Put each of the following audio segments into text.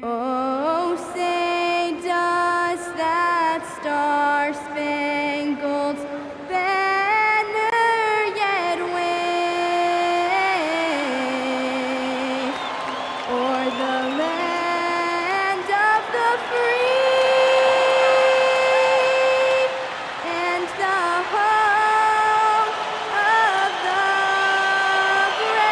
Oh, say does that star-spangled banner yet wave o'er the land of the free and the home of the brave?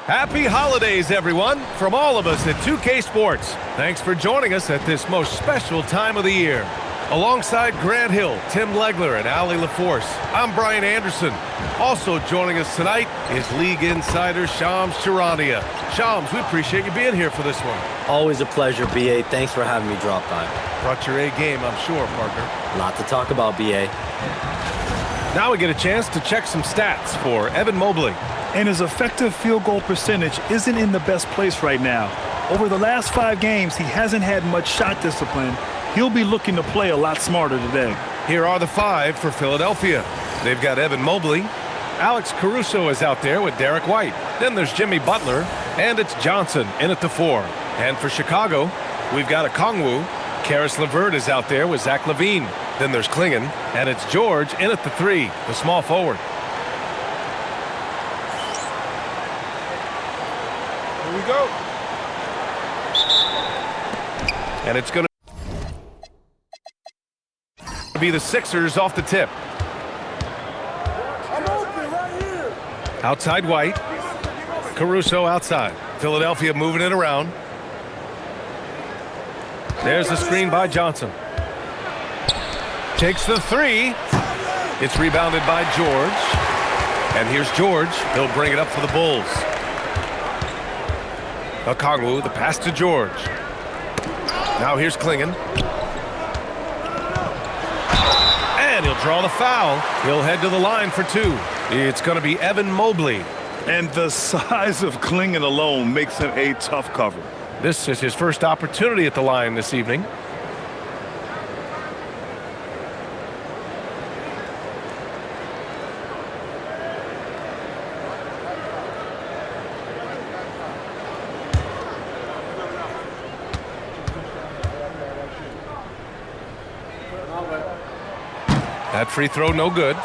Happy holidays, everyone, from all of us at 2K Sports. Thanks for joining us at this most special time of the year. Alongside Grant Hill, Tim Legler, and Ali LaForce, I'm Brian Anderson. Also joining us tonight is League Insider Shams Charania. Shams, we appreciate you being here for this one. Always a pleasure, BA. Thanks for having me drop by. Brought your A game, I'm sure, partner. Lot to talk about, BA. Now we get a chance to check some stats for Evan Mobley. And his effective field goal percentage isn't in the best place right now. Over the last 5 games, he hasn't had much shot discipline. He'll be looking to play a lot smarter today. Here are the 5 for Philadelphia. They've got Evan Mobley. Alex Caruso is out there with Derek White. Then there's Jimmy Butler, and it's Johnson in at the 4. And for Chicago, we've got Okongwu. Karis LeVert is out there with Zach LaVine. Then there's Klingon, and it's George in at the 3, the small forward. Here we go. And it's going to be the Sixers off the tip. I'm open right here. Outside White. Caruso outside. Philadelphia moving it around. There's the screen by Johnson. Takes the 3. It's rebounded by George. And here's George. He'll bring it up for the Bulls. Okongwu, the pass to George. Now here's Klingon. And he'll draw the foul. He'll head to the line for 2. It's going to be Evan Mobley. And the size of Klingon alone makes him a tough cover. This is his first opportunity at the line this evening. That free throw no good.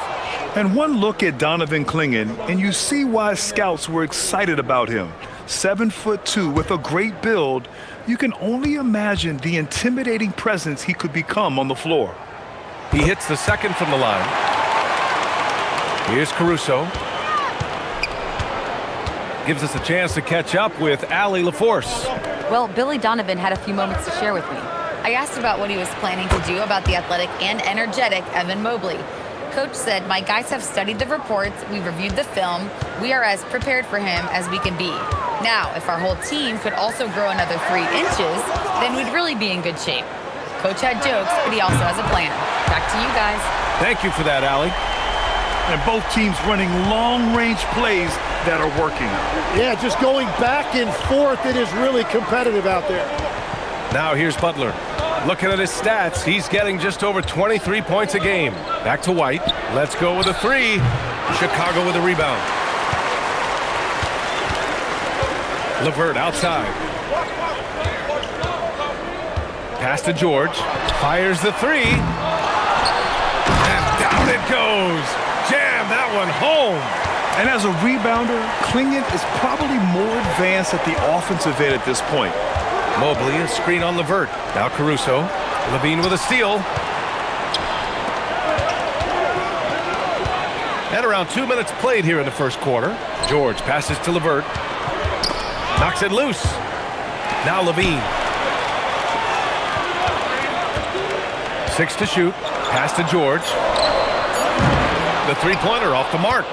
And one look at Donovan Klingon, and you see why scouts were excited about him. 7'2" with a great build. You can only imagine the intimidating presence he could become on the floor. He hits the second from the line. Here's Caruso. Gives us a chance to catch up with Ali LaForce. Well, Billy Donovan had a few moments to share with me. I asked about what he was planning to do about the athletic and energetic Evan Mobley. Coach said, "My guys have studied the reports, we've reviewed the film, we are as prepared for him as we can be. Now, if our whole team could also grow another 3 inches, then we'd really be in good shape." Coach had jokes, but he also has a plan. Back to you guys. Thank you for that, Ali. And both teams running long-range plays that are working. Yeah, just going back and forth. It is really competitive out there. Now here's Butler. Looking at his stats, he's getting just over 23 points a game. Back to White. Let's go with a 3. Chicago with a rebound. LeVert outside. Pass to George. Fires the 3. And down it goes. Jam that one home. And as a rebounder, Klingon is probably more advanced at the offensive end at this point. Mobley, a screen on LeVert. Now Caruso. LaVine with a steal. And around 2 minutes played here in the first quarter. George passes to LeVert. Knocks it loose. Now LaVine. 6 to shoot. Pass to George. The three-pointer off the mark.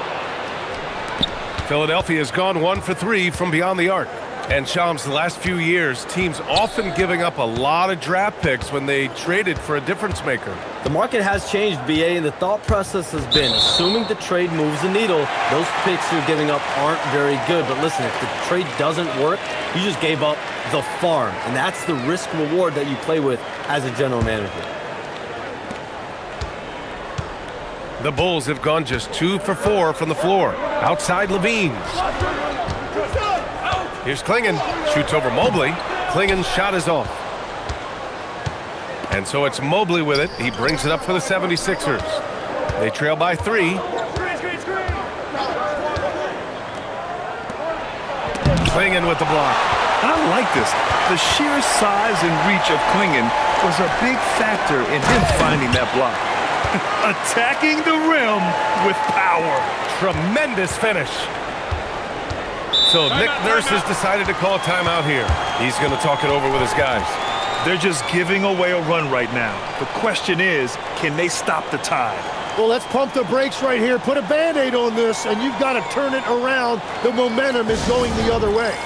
Philadelphia has gone 1 for 3 from beyond the arc. And Shams, the last few years, teams often giving up a lot of draft picks when they traded for a difference maker. The market has changed, BA, and the thought process has been, assuming the trade moves the needle, those picks you're giving up aren't very good. But listen, if the trade doesn't work, you just gave up the farm. And that's the risk reward that you play with as a general manager. The Bulls have gone just 2 for 4 from the floor. Outside Levine. Here's Clingan. Shoots over Mobley. Clingan's shot is off. And so it's Mobley with it. He brings it up for the 76ers. They trail by 3. Clingan with the block. I like this. The sheer size and reach of Clingan was a big factor in him finding that block. Attacking the rim with power. Tremendous finish. So Nick Nurse has decided to call a timeout here. He's going to talk it over with his guys. They're just giving away a run right now. The question is, can they stop the tide? Well, let's pump the brakes right here. Put a Band-Aid on this, and you've got to turn it around. The momentum is going the other way.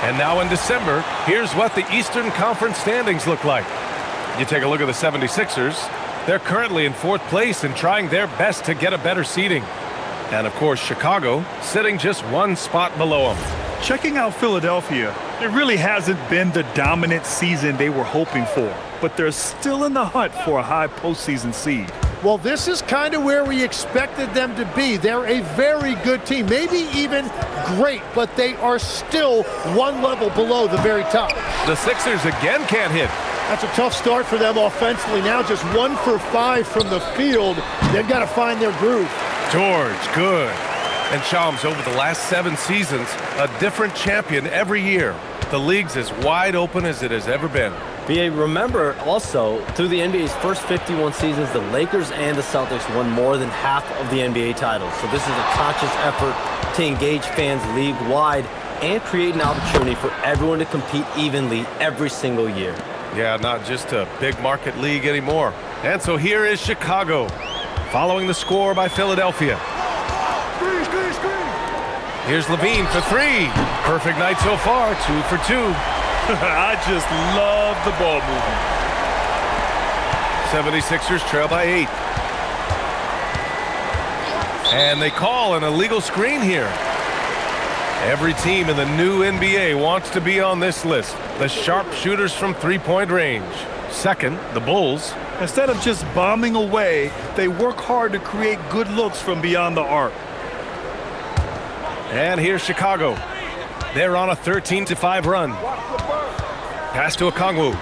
And now in December, here's what the Eastern Conference standings look like. You take a look at the 76ers. They're currently in 4th place and trying their best to get a better seeding. And of course, Chicago sitting just 1 spot below them. Checking out Philadelphia, it really hasn't been the dominant season they were hoping for, but they're still in the hunt for a high postseason seed. Well, this is kind of where we expected them to be. They're a very good team, maybe even great, but they are still 1 level below the very top. The Sixers again can't hit. That's a tough start for them offensively. Now just 1 for 5 from the field. They've got to find their groove. George, good. And Shams, over the last 7 seasons, a different champion every year. The league's as wide open as it has ever been. BA, remember also, through the NBA's first 51 seasons, the Lakers and the Celtics won more than half of the NBA titles. So this is a conscious effort to engage fans league-wide and create an opportunity for everyone to compete evenly every single year. Yeah, not just a big market league anymore. And so here is Chicago, following the score by Philadelphia. Here's Levine for 3. Perfect night so far, 2 for 2. I just love the ball movement. 76ers trail by 8. And they call an illegal screen here. Every team in the new NBA wants to be on this list. The sharpshooters from 3-point range. Second, the Bulls. Instead of just bombing away, they work hard to create good looks from beyond the arc. And here's Chicago. They're on a 13-5 run. Pass to Okongwu.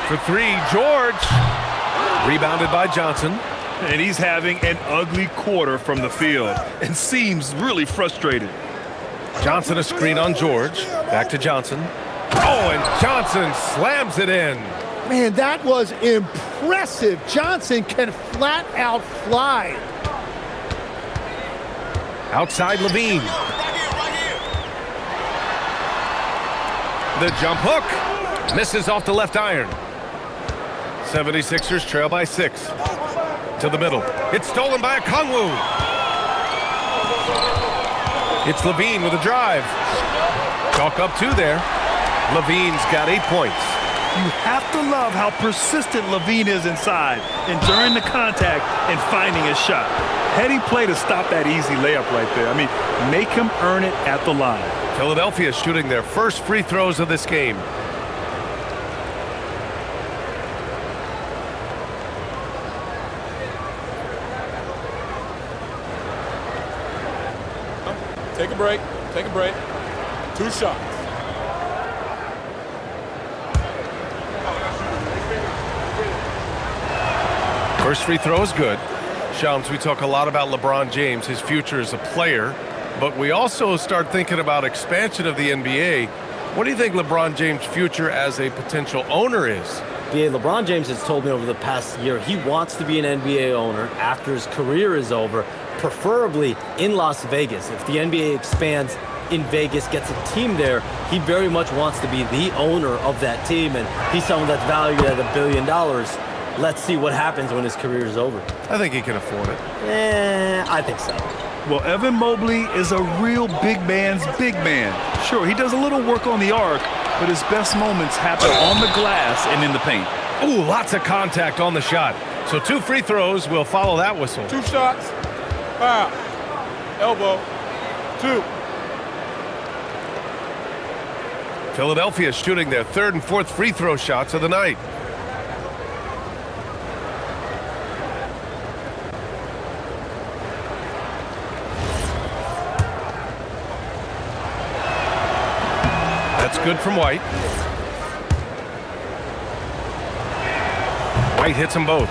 For 3, George. Rebounded by Johnson. And he's having an ugly quarter from the field and seems really frustrated. Johnson a screen on George. Back to Johnson. Oh, and Johnson slams it in. Man, that was impressive. Johnson can flat out fly. Outside Levine. The jump hook. Misses off the left iron. 76ers trail by 6. To the middle. It's stolen by Okongwu. It's Levine with a drive. Chalk up 2 there. Levine's got 8 points. You have to love how persistent Levine is inside, enduring the contact and finding his shot. Heady play to stop that easy layup right there. I mean, make him earn it at the line. Philadelphia shooting their first free throws of this game. Take a break. Take a break. 2 shots. First free throw is good. Shams, we talk a lot about LeBron James, his future as a player, but we also start thinking about expansion of the NBA. What do you think LeBron James' future as a potential owner is? Yeah, LeBron James has told me over the past year he wants to be an NBA owner after his career is over, preferably in Las Vegas. If the NBA expands in Vegas, gets a team there, he very much wants to be the owner of that team, and he's someone that's valued at $1 billion. Let's see what happens when his career is over. I think he can afford it. I think so. Well, Evan Mobley is a real big man's big man. Sure, he does a little work on the arc, but his best moments happen on the glass and in the paint. Ooh, lots of contact on the shot. So 2 free throws will follow that whistle. 2 shots. Foul. Elbow. 2. Philadelphia shooting their 3rd and 4th free throw shots of the night. That's good from White. White hits them both.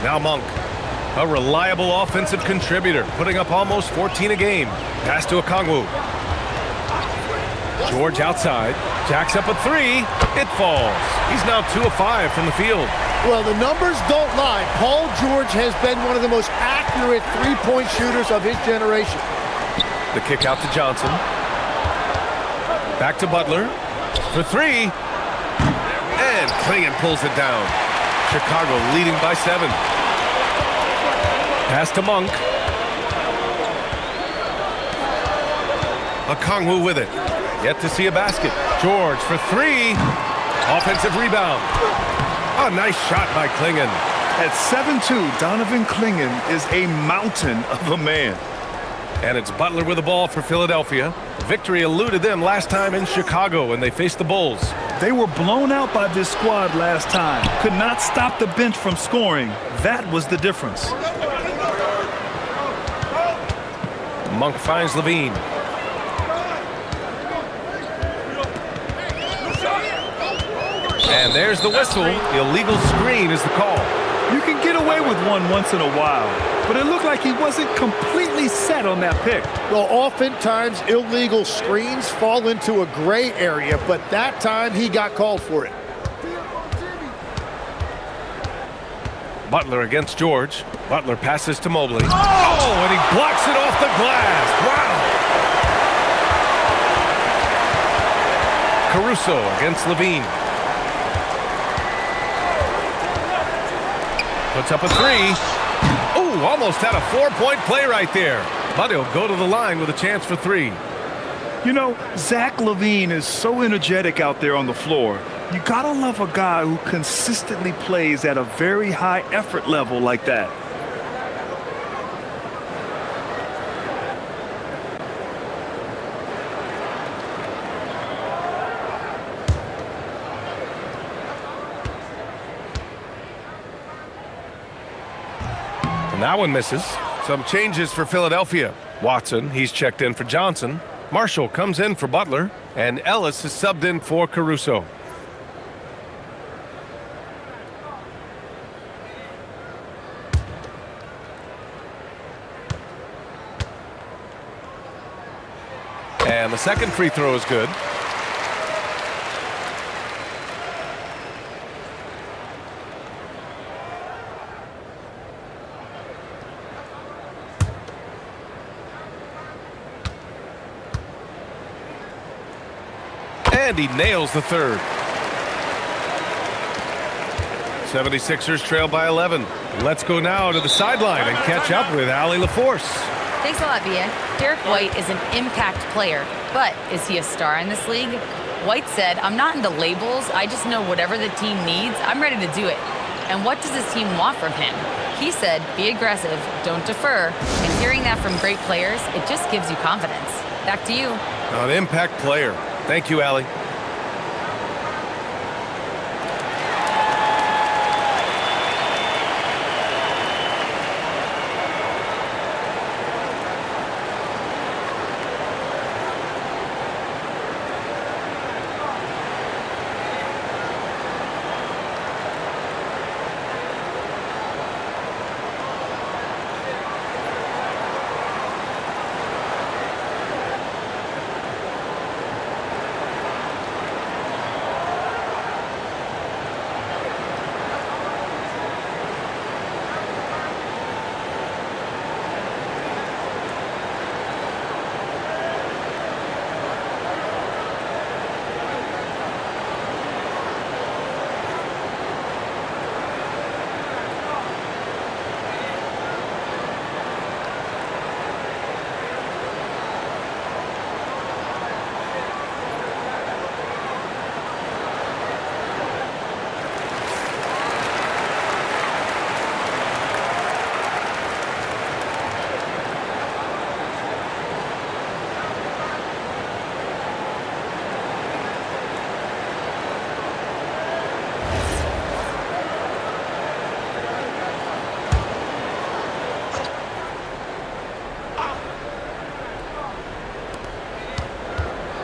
Now Monk, a reliable offensive contributor, putting up almost 14 a game. Pass to Okongwu. George outside, jacks up a 3. It falls. He's now 2 of 5 from the field. Well, the numbers don't lie. Paul George has been one of the most accurate three-point shooters of his generation. The kick out to Johnson. Back to Butler for 3. And Klingon pulls it down. Chicago leading by 7. Pass to Monk. Okongwu with it. Yet to see a basket. George for 3. Offensive rebound. A nice shot by Klingon. At 7'2", Donovan Klingon is a mountain of a man. And it's Butler with the ball for Philadelphia. Victory eluded them last time in Chicago when they faced the Bulls. They were blown out by this squad last time. Could not stop the bench from scoring. That was the difference. Monk finds Levine. And there's the whistle. Illegal screen is the call. You can get away with one once in a while, but it looked like he wasn't completely set on that pick. Well, oftentimes illegal screens fall into a gray area, but that time he got called for it. Butler against George. Butler passes to Mobley. Oh, and he blocks it off the glass. Wow. Caruso against Levine. Puts up a 3. Ooh, almost had a 4-point play right there. But he'll go to the line with a chance for 3. You know, Zach LaVine is so energetic out there on the floor. You gotta love a guy who consistently plays at a very high effort level like that. And that one misses. Some changes for Philadelphia. Watson, he's checked in for Johnson. Marshall comes in for Butler. And Ellis is subbed in for Caruso. And the second free throw is good. And he nails the third. 76ers trail by 11. Let's go now to the sideline and catch up with Allie LaForce. Thanks a lot, Bia. Derek White is an impact player. But is he a star in this league? White said, "I'm not into labels. I just know whatever the team needs, I'm ready to do it. And what does his team want from him?" He said, "Be aggressive, don't defer." And hearing that from great players, it just gives you confidence. Back to you. An impact player. Thank you, Allie.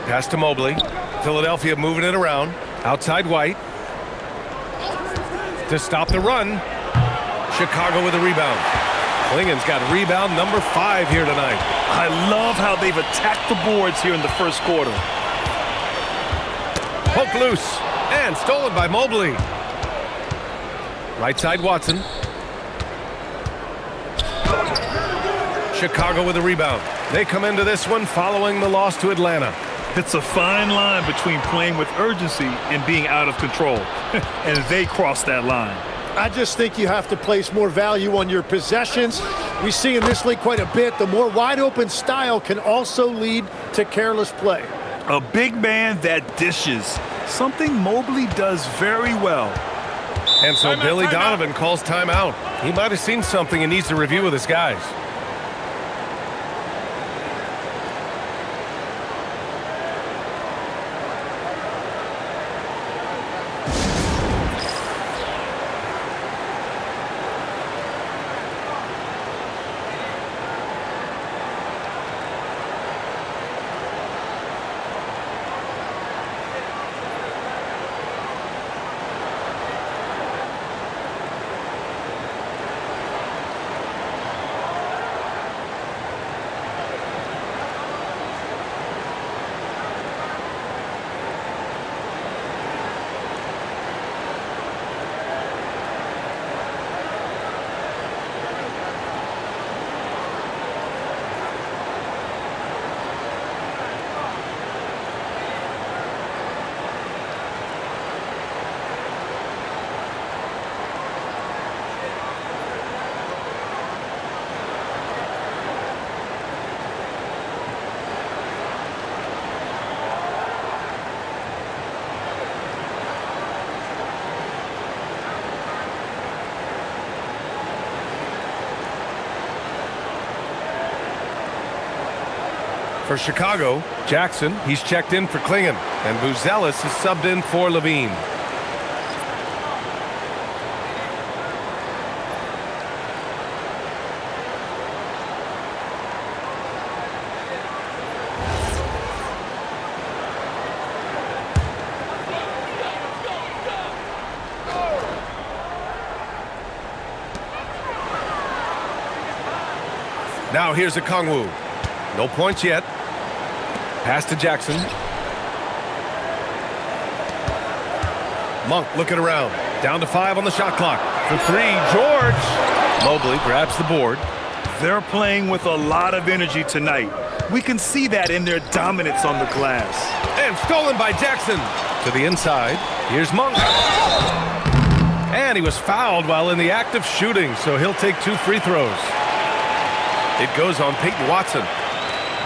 Pass to Mobley. Philadelphia moving it around. Outside White. To stop the run. Chicago with a rebound. Klingen's got rebound number 5 here tonight. I love how they've attacked the boards here in the first quarter. Poke loose. And stolen by Mobley. Right side Watson. Chicago with a rebound. They come into this one following the loss to Atlanta. It's a fine line between playing with urgency and being out of control. And they crossed that line. I just think you have to place more value on your possessions. We see in this league quite a bit. The more wide open style can also lead to careless play. A big man that dishes, something Mobley does very well. And so Billy Donovan calls timeout. He might have seen something and needs to review with his guys. For Chicago, Jackson, he's checked in for Klingen, and Buzelis is subbed in for Levine. Now here's a Kongwu. No points yet. Pass to Jackson. Monk looking around. Down to 5 on the shot clock. For 3, George. Mobley grabs the board. They're playing with a lot of energy tonight. We can see that in their dominance on the glass. And stolen by Jackson. To the inside. Here's Monk. And he was fouled while in the act of shooting, so he'll take 2 free throws. It goes on Peyton Watson.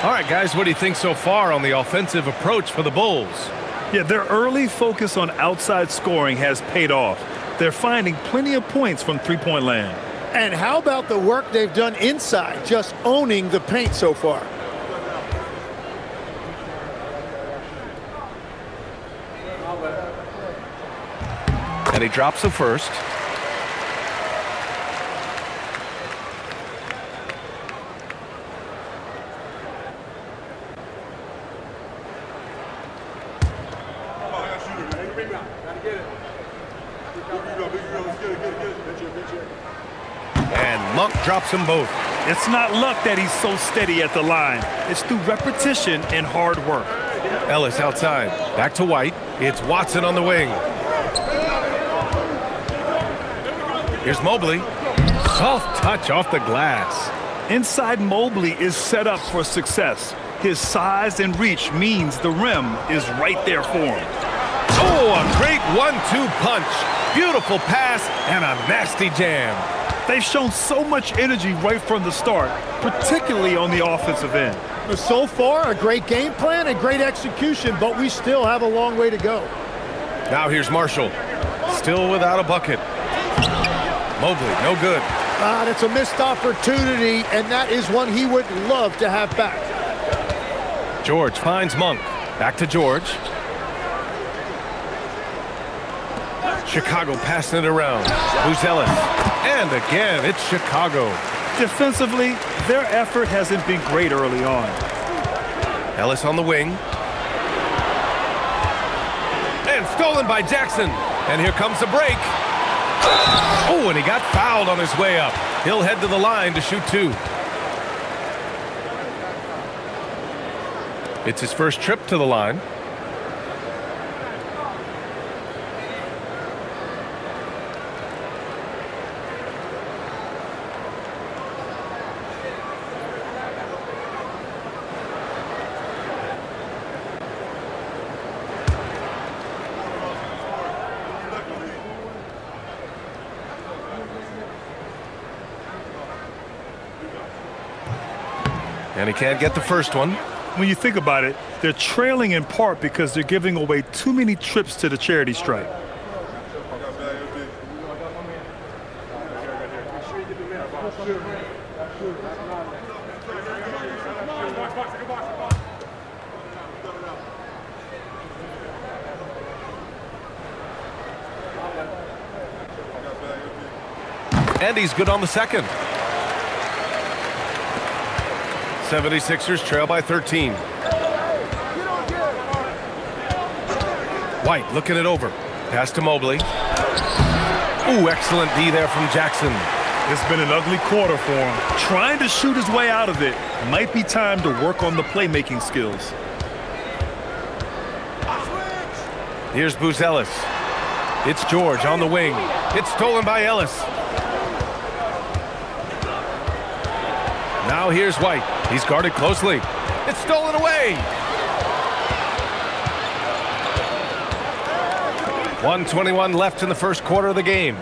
All right, guys, what do you think so far on the offensive approach for the Bulls? Yeah, their early focus on outside scoring has paid off. They're finding plenty of points from three-point land. And how about the work they've done inside, just owning the paint so far? And he drops the first. And Monk drops them both. It's not luck that he's so steady at the line. It's through repetition and hard work. Ellis outside. Back to White. It's Watson on the wing. Here's Mobley. Soft touch off the glass. Inside Mobley is set up for success. His size and reach means the rim is right there for him. Oh, a great 1-2 punch. Beautiful pass and a nasty jam. They've shown so much energy right from the start, particularly on the offensive end. So far, a great game plan and great execution, but we still have a long way to go. Now here's Marshall. Still without a bucket. Mobley, no good. That's a missed opportunity, and that is one he would love to have back. George finds Monk. Back to George. Chicago passing it around. Who's Ellis? And again, it's Chicago. Defensively, their effort hasn't been great early on. Ellis on the wing. And stolen by Jackson. And here comes the break. Oh, and he got fouled on his way up. He'll head to the line to shoot two. It's his first trip to the line. And he can't get the first one. When you think about it, they're trailing in part because they're giving away too many trips to the charity stripe. And he's good on the second. 76ers trail by 13. White looking it over. Pass to Mobley. Ooh, excellent D there from Jackson. It's been an ugly quarter for him. Trying to shoot his way out of it. Might be time to work on the playmaking skills. Here's Booz Ellis. It's George on the wing. It's stolen by Ellis. Now here's White. He's guarded closely. It's stolen away. 1:21 left in the first quarter of the game.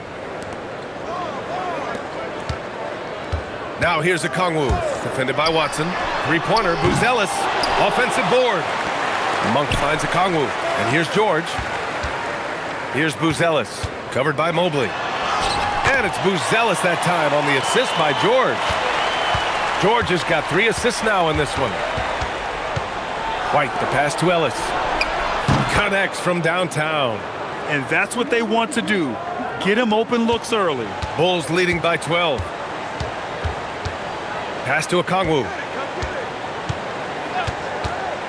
Now here's Okongwu, defended by Watson. Three-pointer, Booz Ellis, offensive board. Monk finds Okongwu, and here's George. Here's Booz Ellis, covered by Mobley. And it's Booz Ellis that time on the assist by George. George has got 3 assists now in this one. White, the pass to Ellis. Connects from downtown. And that's what they want to do. Get him open looks early. Bulls leading by 12. Pass to Okongwu.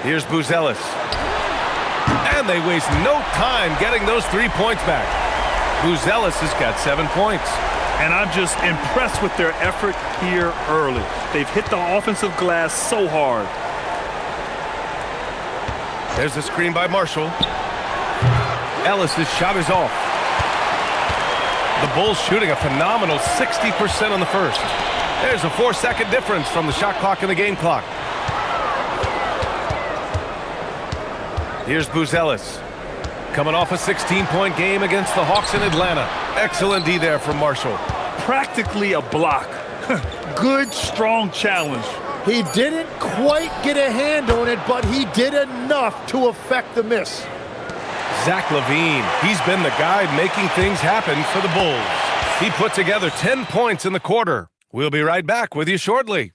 Here's Booz Ellis. And they waste no time getting those 3 points back. Booz Ellis has got 7 points. And I'm just impressed with their effort here early. They've hit the offensive glass so hard. There's a screen by Marshall. Ellis's shot is off. The Bulls shooting a phenomenal 60% on the first. There's a 4-second difference from the shot clock and the game clock. Here's Booz Ellis. Coming off a 16-point game against the Hawks in Atlanta. Excellent D there from Marshall. Practically a block. Good, strong challenge. He didn't quite get a hand on it, but he did enough to affect the miss. Zach LaVine, he's been the guy making things happen for the Bulls. He put together 10 points in the quarter. We'll be right back with you shortly.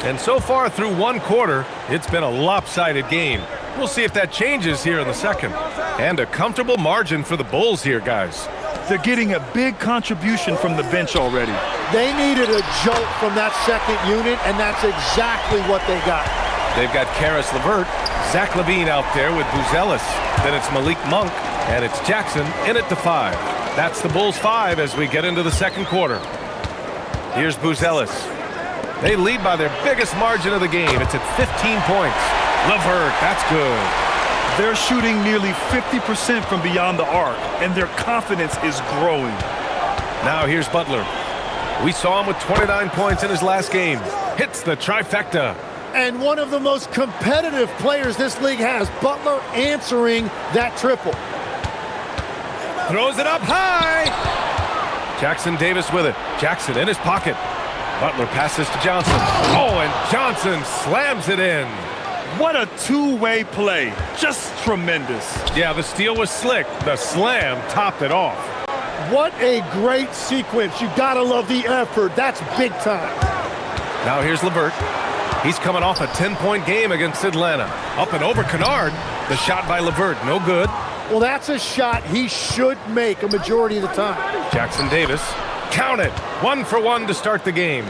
And so far through one quarter, it's been a lopsided game. We'll see if that changes here in the second. And a comfortable margin for the Bulls here, guys. They're getting a big contribution from the bench already. They needed a jolt from that second unit, and that's exactly what they got. They've got Karis LeVert, Zach LaVine out there with Buzelis. Then it's Malik Monk, and it's Jackson in at the 5. That's the Bulls 5 as we get into the second quarter. Here's Buzelis. They lead by their biggest margin of the game. It's at 15 points. LeVert, that's good. They're shooting nearly 50% from beyond the arc, and their confidence is growing. Now here's Butler. We saw him with 29 points in his last game. Hits the trifecta. And one of the most competitive players this league has, Butler answering that triple. Throws it up high. Jackson Davis with it. Jackson in his pocket. Butler passes to Johnson. Oh, and Johnson slams it in. What a two-way play. Just tremendous. Yeah, the steal was slick. The slam topped it off. What a great sequence. You gotta love the effort. That's big time. Now here's LeVert. He's coming off a 10-point game against Atlanta. Up and over Kennard. The shot by LeVert, no good. Well, that's a shot he should make a majority of the time. Jackson Davis. Count it. 1 for 1 to start the game.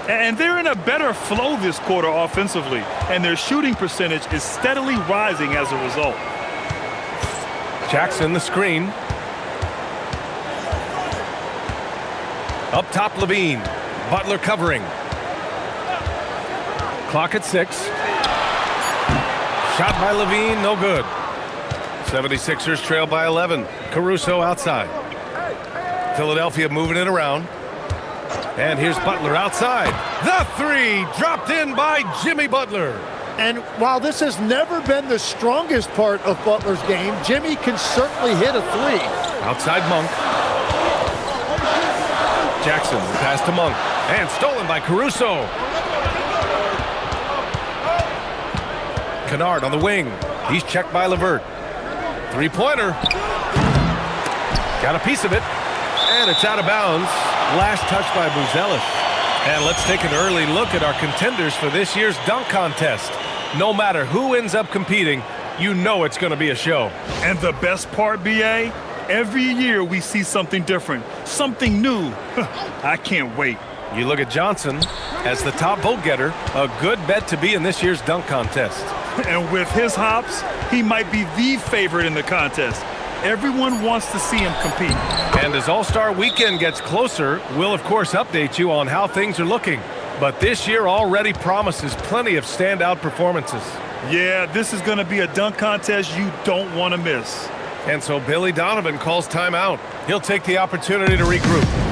And they're in a better flow this quarter offensively, and their shooting percentage is steadily rising as a result. Jackson the screen. Up top LaVine. Butler covering. Clock at 6. Shot by LaVine, no good. 76ers trail by 11. Caruso outside. Philadelphia moving it around. And here's Butler outside. The 3 dropped in by Jimmy Butler. And while this has never been the strongest part of Butler's game, Jimmy can certainly hit a 3. Outside Monk. Jackson pass to Monk. And stolen by Caruso. Kennard on the wing. He's checked by LeVert. Three-pointer. Got a piece of it. And it's out of bounds. Last touch by Buzelis. And let's take an early look at our contenders for this year's dunk contest. No matter who ends up competing, you know it's going to be a show. And the best part, BA, every year we see something different, something new. I can't wait. You look at Johnson as the top vote getter, a good bet to be in this year's dunk contest. And with his hops, he might be the favorite in the contest. Everyone wants to see him compete. And as All-Star Weekend gets closer, we'll of course update you on how things are looking. But this year already promises plenty of standout performances. Yeah, this is going to be a dunk contest you don't want to miss. And so Billy Donovan calls timeout. He'll take the opportunity to regroup.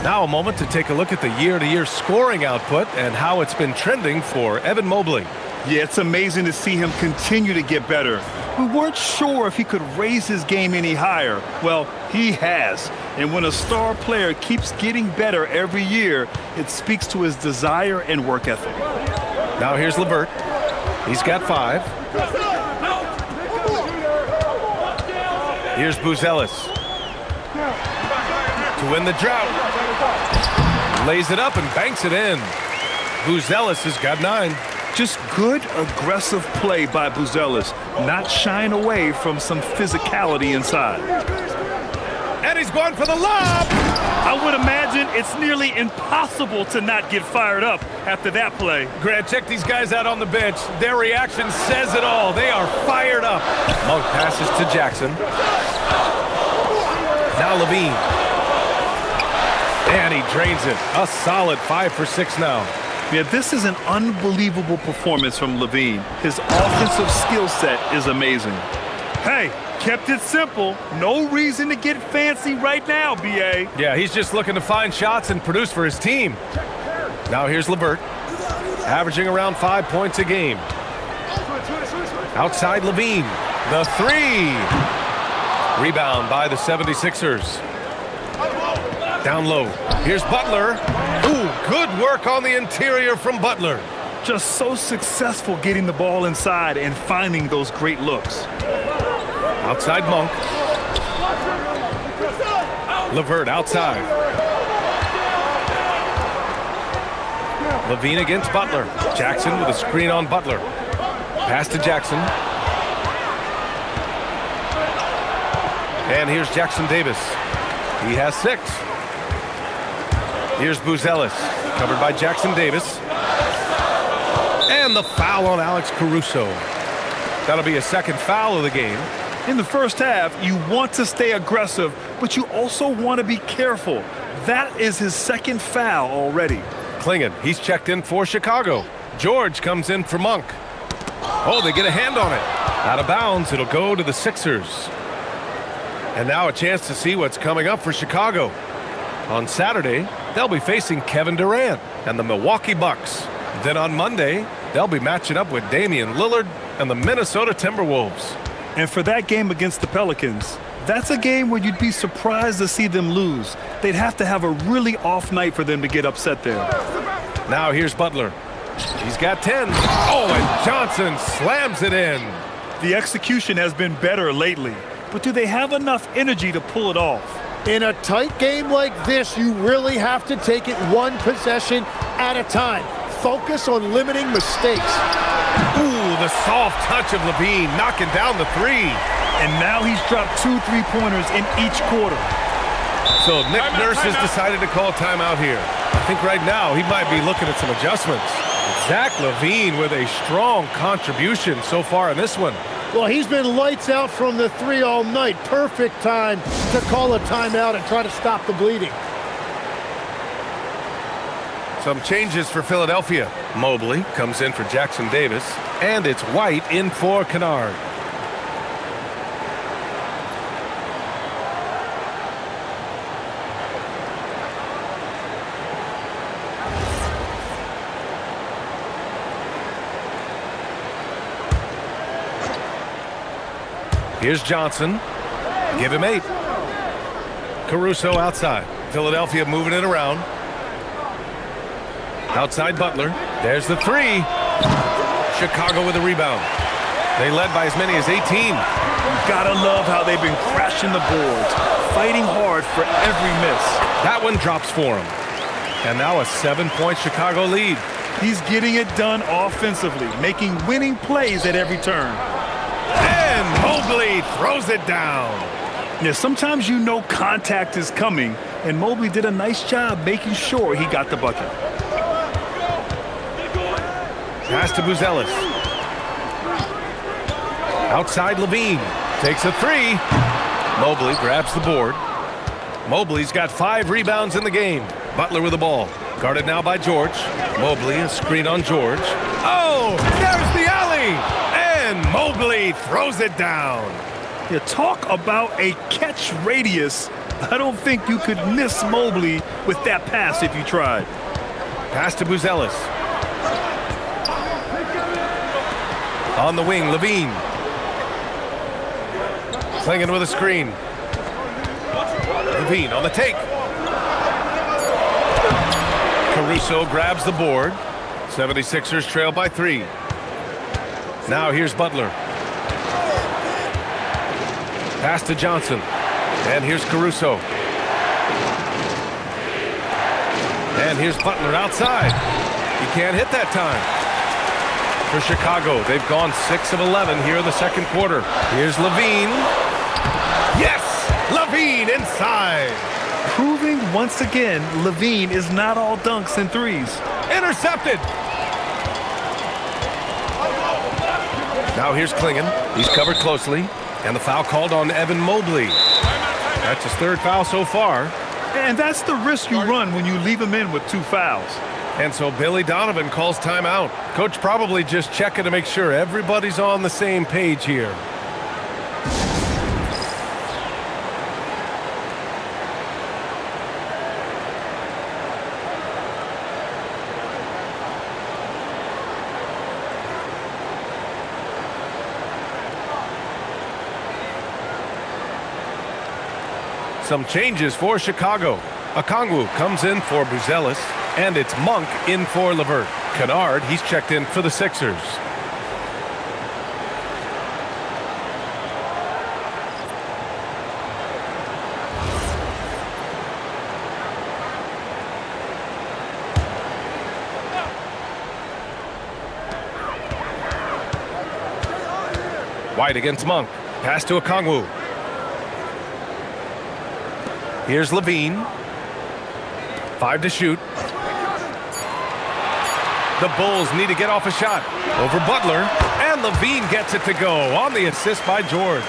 Now a moment to take a look at the year-to-year scoring output and how it's been trending for Evan Mobley. Yeah, it's amazing to see him continue to get better. We weren't sure if he could raise his game any higher. Well, he has. And when a star player keeps getting better every year, it speaks to his desire and work ethic. Now here's LeVert. He's got 5. Here's Buzelis to win the drought. Lays it up and banks it in. Buzelis has got 9. Just good, aggressive play by Buzelis, not shying away from some physicality inside. And he's going for the lob. I would imagine it's nearly impossible to not get fired up after that play. Grant, check these guys out on the bench. Their reaction says it all. They are fired up. Monk passes to Jackson. Now Levine. And he drains it. A solid 5 for 6 now. Yeah, this is an unbelievable performance from Levine. His offensive skill set is amazing. Hey, kept it simple. No reason to get fancy right now, B.A. Yeah, he's just looking to find shots and produce for his team. Now here's LeVert, averaging around 5 points a game. Outside Levine, the 3. Rebound by the 76ers. Down low, here's Butler. Ooh, good work on the interior from Butler. Just so successful getting the ball inside and finding those great looks. Outside Monk. LeVert outside. Levine against Butler. Jackson with a screen on Butler. Pass to Jackson. And here's Jackson Davis. He has 6. Here's Buzelis, covered by Jackson Davis. And the foul on Alex Caruso. That'll be a second foul of the game. In the first half, you want to stay aggressive, but you also want to be careful. That is his second foul already. Klingon, he's checked in for Chicago. George comes in for Monk. Oh, they get a hand on it. Out of bounds, it'll go to the Sixers. And now a chance to see what's coming up for Chicago. On Saturday, they'll be facing Kevin Durant and the Milwaukee Bucks. Then on Monday, they'll be matching up with Damian Lillard and the Minnesota Timberwolves. And for that game against the Pelicans, that's a game where you'd be surprised to see them lose. They'd have to have a really off night for them to get upset there. Now here's Butler. He's got 10. Oh, and Johnson slams it in. The execution has been better lately, but do they have enough energy to pull it off? In a tight game like this, you really have to take it one possession at a time. Focus on limiting mistakes. Ooh, the soft touch of Levine knocking down the 3. And now he's dropped 2 3-pointers in each quarter. So Nick Nurse has decided to call timeout here. I think right now he might be looking at some adjustments. Zach LaVine with a strong contribution so far in this one. Well, he's been lights out from the 3 all night. Perfect time to call a timeout and try to stop the bleeding. Some changes for Philadelphia. Mobley comes in for Jackson Davis, and it's White in for Kennard. Here's Johnson. Give him 8. Caruso outside. Philadelphia moving it around. Outside Butler. There's the 3. Chicago with a rebound. They led by as many as 18. Gotta love how they've been crashing the boards, fighting hard for every miss. That one drops for him. And now a 7-point Chicago lead. He's getting it done offensively, making winning plays at every turn. And Mobley throws it down. Yeah, sometimes you know contact is coming, and Mobley did a nice job making sure he got the bucket. Pass to Buzelis. Outside Levine. Takes a 3. Mobley grabs the board. Mobley's got 5 rebounds in the game. Butler with the ball. Guarded now by George. Mobley, a screen on George. Oh, there's the alley. And Mobley throws it down. You talk about a catch radius. I don't think you could miss Mobley with that pass if you tried. Pass to Buzelis. On the wing, Levine. Clingan with a screen. Levine on the take. Caruso grabs the board. 76ers trail by 3. Now here's Butler. Pass to Johnson. And here's Caruso. And here's Butler outside. He can't hit that time. For Chicago, they've gone 6 of 11 here in the second quarter. Here's Levine. Yes! Levine inside. Proving once again, Levine is not all dunks and threes. Intercepted. Now here's Clingan. He's covered closely. And the foul called on Evan Mobley. That's his 3rd foul so far. And that's the risk you run when you leave him in with 2 fouls. And so Billy Donovan calls timeout. Coach probably just checking to make sure everybody's on the same page here. Some changes for Chicago. Okongwu comes in for Buzelis, and it's Monk in for LeVert. Kennard, he's checked in for the Sixers. White against Monk. Pass to Okongwu. Here's Levine. 5 to shoot. The Bulls need to get off a shot. Over Butler. And Levine gets it to go on the assist by George.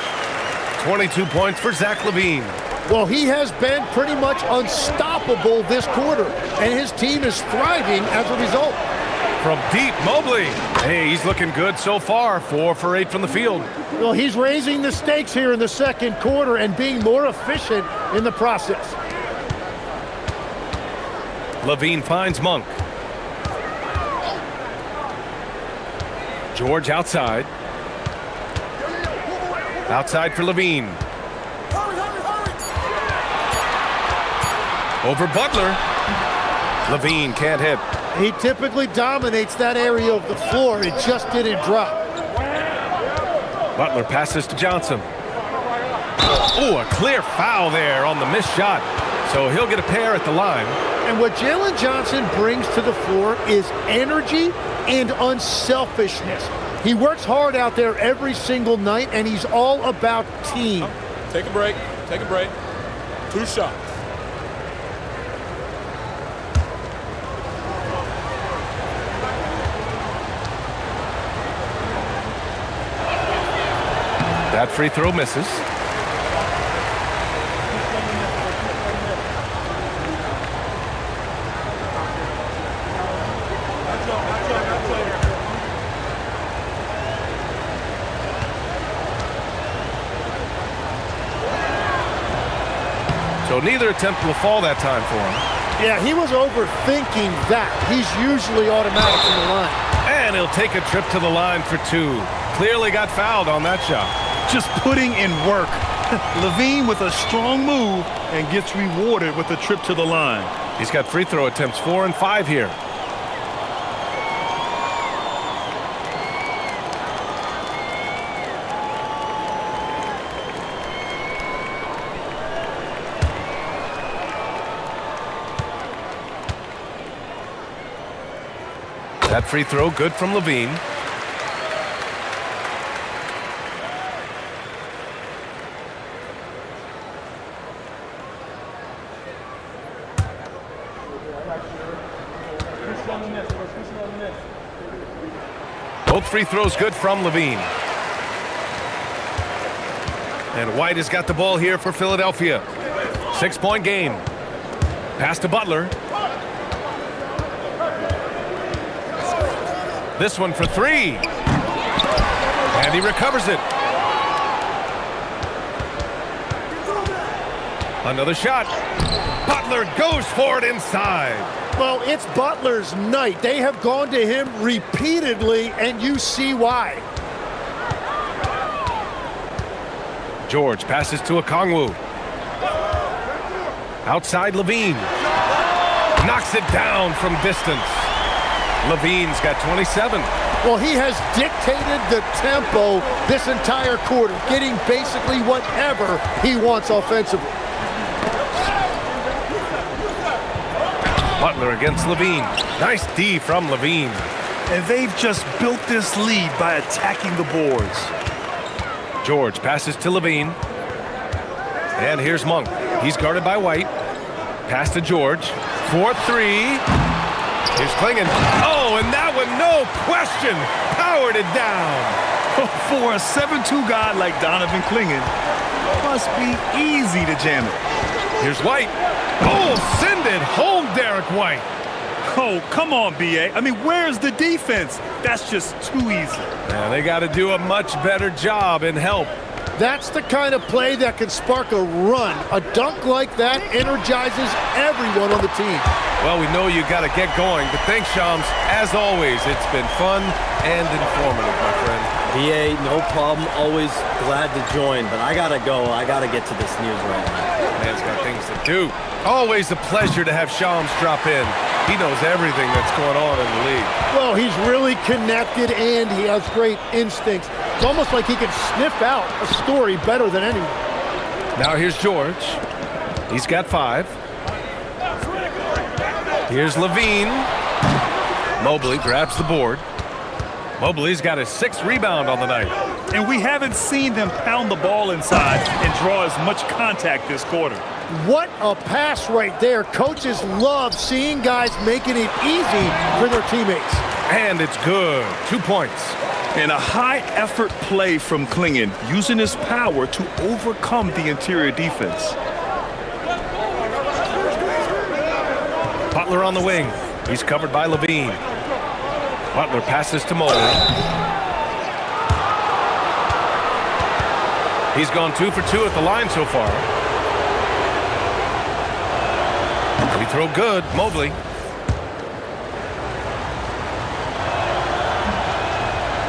22 points for Zach Levine. Well, he has been pretty much unstoppable this quarter, and his team is thriving as a result. From deep, Mobley. Hey, he's looking good so far. 4 for 8 from the field. Well, he's raising the stakes here in the second quarter and being more efficient in the process. Levine finds Monk. George outside. Outside for Levine. Over Butler. Levine can't hit. He typically dominates that area of the floor. It just didn't drop. Butler passes to Johnson. Oh, a clear foul there on the missed shot. So he'll get a pair at the line. And what Jalen Johnson brings to the floor is energy and unselfishness. He works hard out there every single night, and he's all about team. Take a break. Take a break. 2 shots. That free throw misses. So neither attempt will fall that time for him. Yeah, he was overthinking that. He's usually automatic in the line. And he'll take a trip to the line for 2. Clearly got fouled on that shot. Just putting in work. Levine with a strong move and gets rewarded with a trip to the line. He's got free throw attempts 4 and 5 here. That free throw good from Levine. Both free throws good from Levine. And White has got the ball here for Philadelphia. 6-point game. Pass to Butler. This one for 3. And he recovers it. Another shot. Butler goes for it inside. Well, it's Butler's night. They have gone to him repeatedly, and you see why. George passes to Okongwu. Outside Levine. Knocks it down from distance. Levine's got 27. Well, he has dictated the tempo this entire quarter, getting basically whatever he wants offensively. Butler against Levine. Nice D from Levine. And they've just built this lead by attacking the boards. George passes to Levine. And here's Monk. He's guarded by White. Pass to George. 4-3. Here's Clingan. Oh, and that one, no question, powered it down. For a 7'2" guy like Donovan Clingan, must be easy to jam it. Here's White. Oh, send it home, Derek White. Oh, come on, B.A. I mean, where's the defense? That's just too easy. Yeah, they got to do a much better job in help. That's the kind of play that can spark a run. A dunk like that energizes everyone on the team. Well, we know you got to get going, but thanks, Shams. As always, it's been fun and informative, my friend. BA, no problem. Always glad to join, but I got to go. I got to get to this news right now. Man's got things to do. Always a pleasure to have Shams drop in. He knows everything that's going on in the league. Well, he's really connected, and he has great instincts. It's almost like he can sniff out a story better than anyone. Now here's George. He's got 5. Here's Levine. Mobley grabs the board. Mobley's got his 6th rebound on the night. And we haven't seen them pound the ball inside and draw as much contact this quarter. What a pass right there. Coaches love seeing guys making it easy for their teammates. And it's good. 2 points. And a high-effort play from Clingan, using his power to overcome the interior defense. Butler on the wing. He's covered by Levine. Butler passes to Mobley. He's gone 2 for 2 at the line so far. Free throw good. Mobley.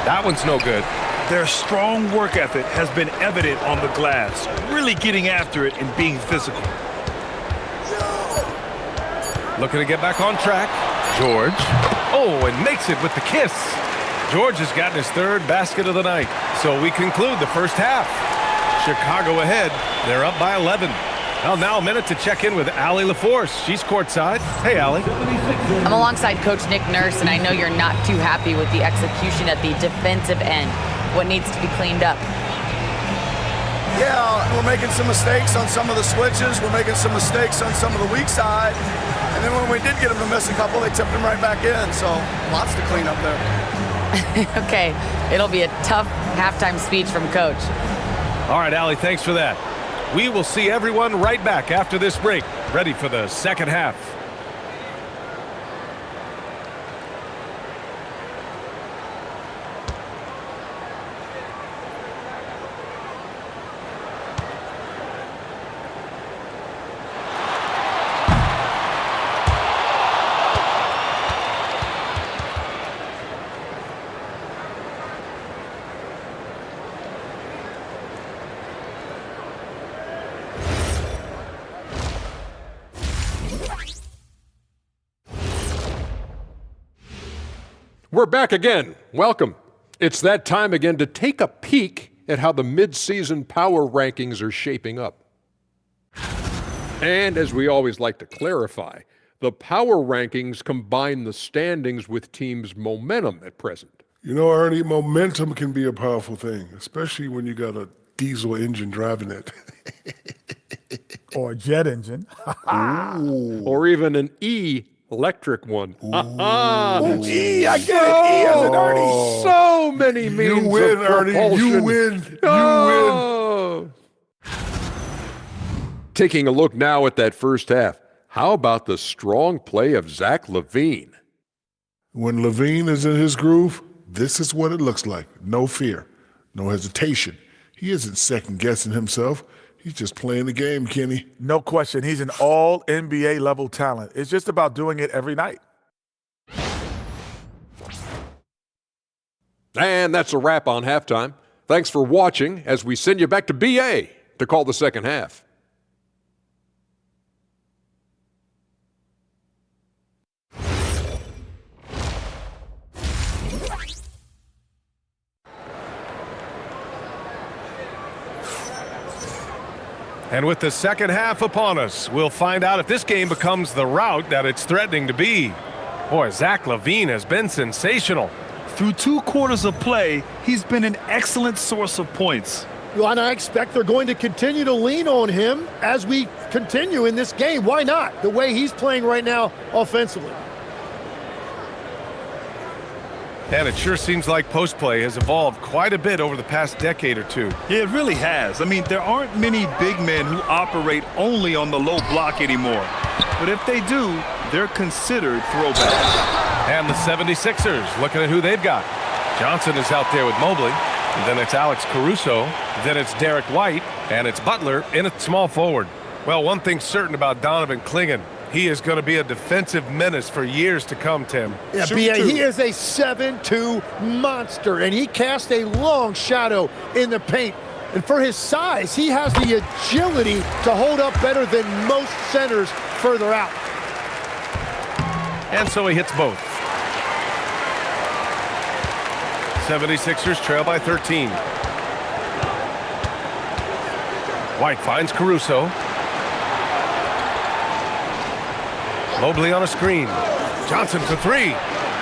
That one's no good. Their strong work ethic has been evident on the glass, really getting after it and being physical. Looking to get back on track. George. Oh, and makes it with the kiss. George has gotten his 3rd basket of the night. So we conclude the first half. Chicago ahead. They're up by 11. Well, now a minute to check in with Allie LaForce. She's courtside. Hey, Allie. I'm alongside Coach Nick Nurse, and I know you're not too happy with the execution at the defensive end. What needs to be cleaned up? Yeah, we're making some mistakes on some of the switches. We're making some mistakes on some of the weak side. And then when we did get them to miss a couple, they tipped them right back in. So lots to clean up there. Okay, it'll be a tough halftime speech from Coach. All right, Allie, thanks for that. We will see everyone right back after this break, ready for the second half. We're back again. Welcome. It's that time again to take a peek at how the mid-season power rankings are shaping up. And as we always like to clarify, the power rankings combine the standings with teams' momentum at present. You know, Ernie, momentum can be a powerful thing, especially when you got a diesel engine driving it. Or a jet engine. Or even an electric one. Ooh, E, I get it. E as in Ernie. So many means You win, of Ernie. propulsion. You win. Oh. Taking a look now at that first half, how about the strong play of Zach LaVine? When Levine is in his groove, this is what it looks like. No fear, no hesitation. He isn't second-guessing himself. He's just playing the game, Kenny. No question. He's an all-NBA level talent. It's just about doing it every night. And that's a wrap on halftime. Thanks for watching as we send you back to BA to call the second half. And with the second half upon us, we'll find out if this game becomes the rout that it's threatening to be. Boy, Zach LaVine has been sensational. Through 2 quarters of play, he's been an excellent source of points. Well, and I expect they're going to continue to lean on him as we continue in this game. Why not? The way he's playing right now offensively. And it sure seems like post play has evolved quite a bit over the past decade or two. Yeah, it really has. I mean, there aren't many big men who operate only on the low block anymore. But if they do, they're considered throwbacks. And the 76ers, looking at who they've got. Johnson is out there with Mobley. And then it's Alex Caruso. Then it's Derek White. And it's Butler in at small forward. Well, one thing's certain about Donovan Clingan. He is going to be a defensive menace for years to come, Tim. Yeah, B.A., he is a 7'2" monster, and he casts a long shadow in the paint. And for his size, he has the agility to hold up better than most centers further out. And so he hits both. 76ers trail by 13. White finds Caruso. Mobley on a screen. Johnson for 3.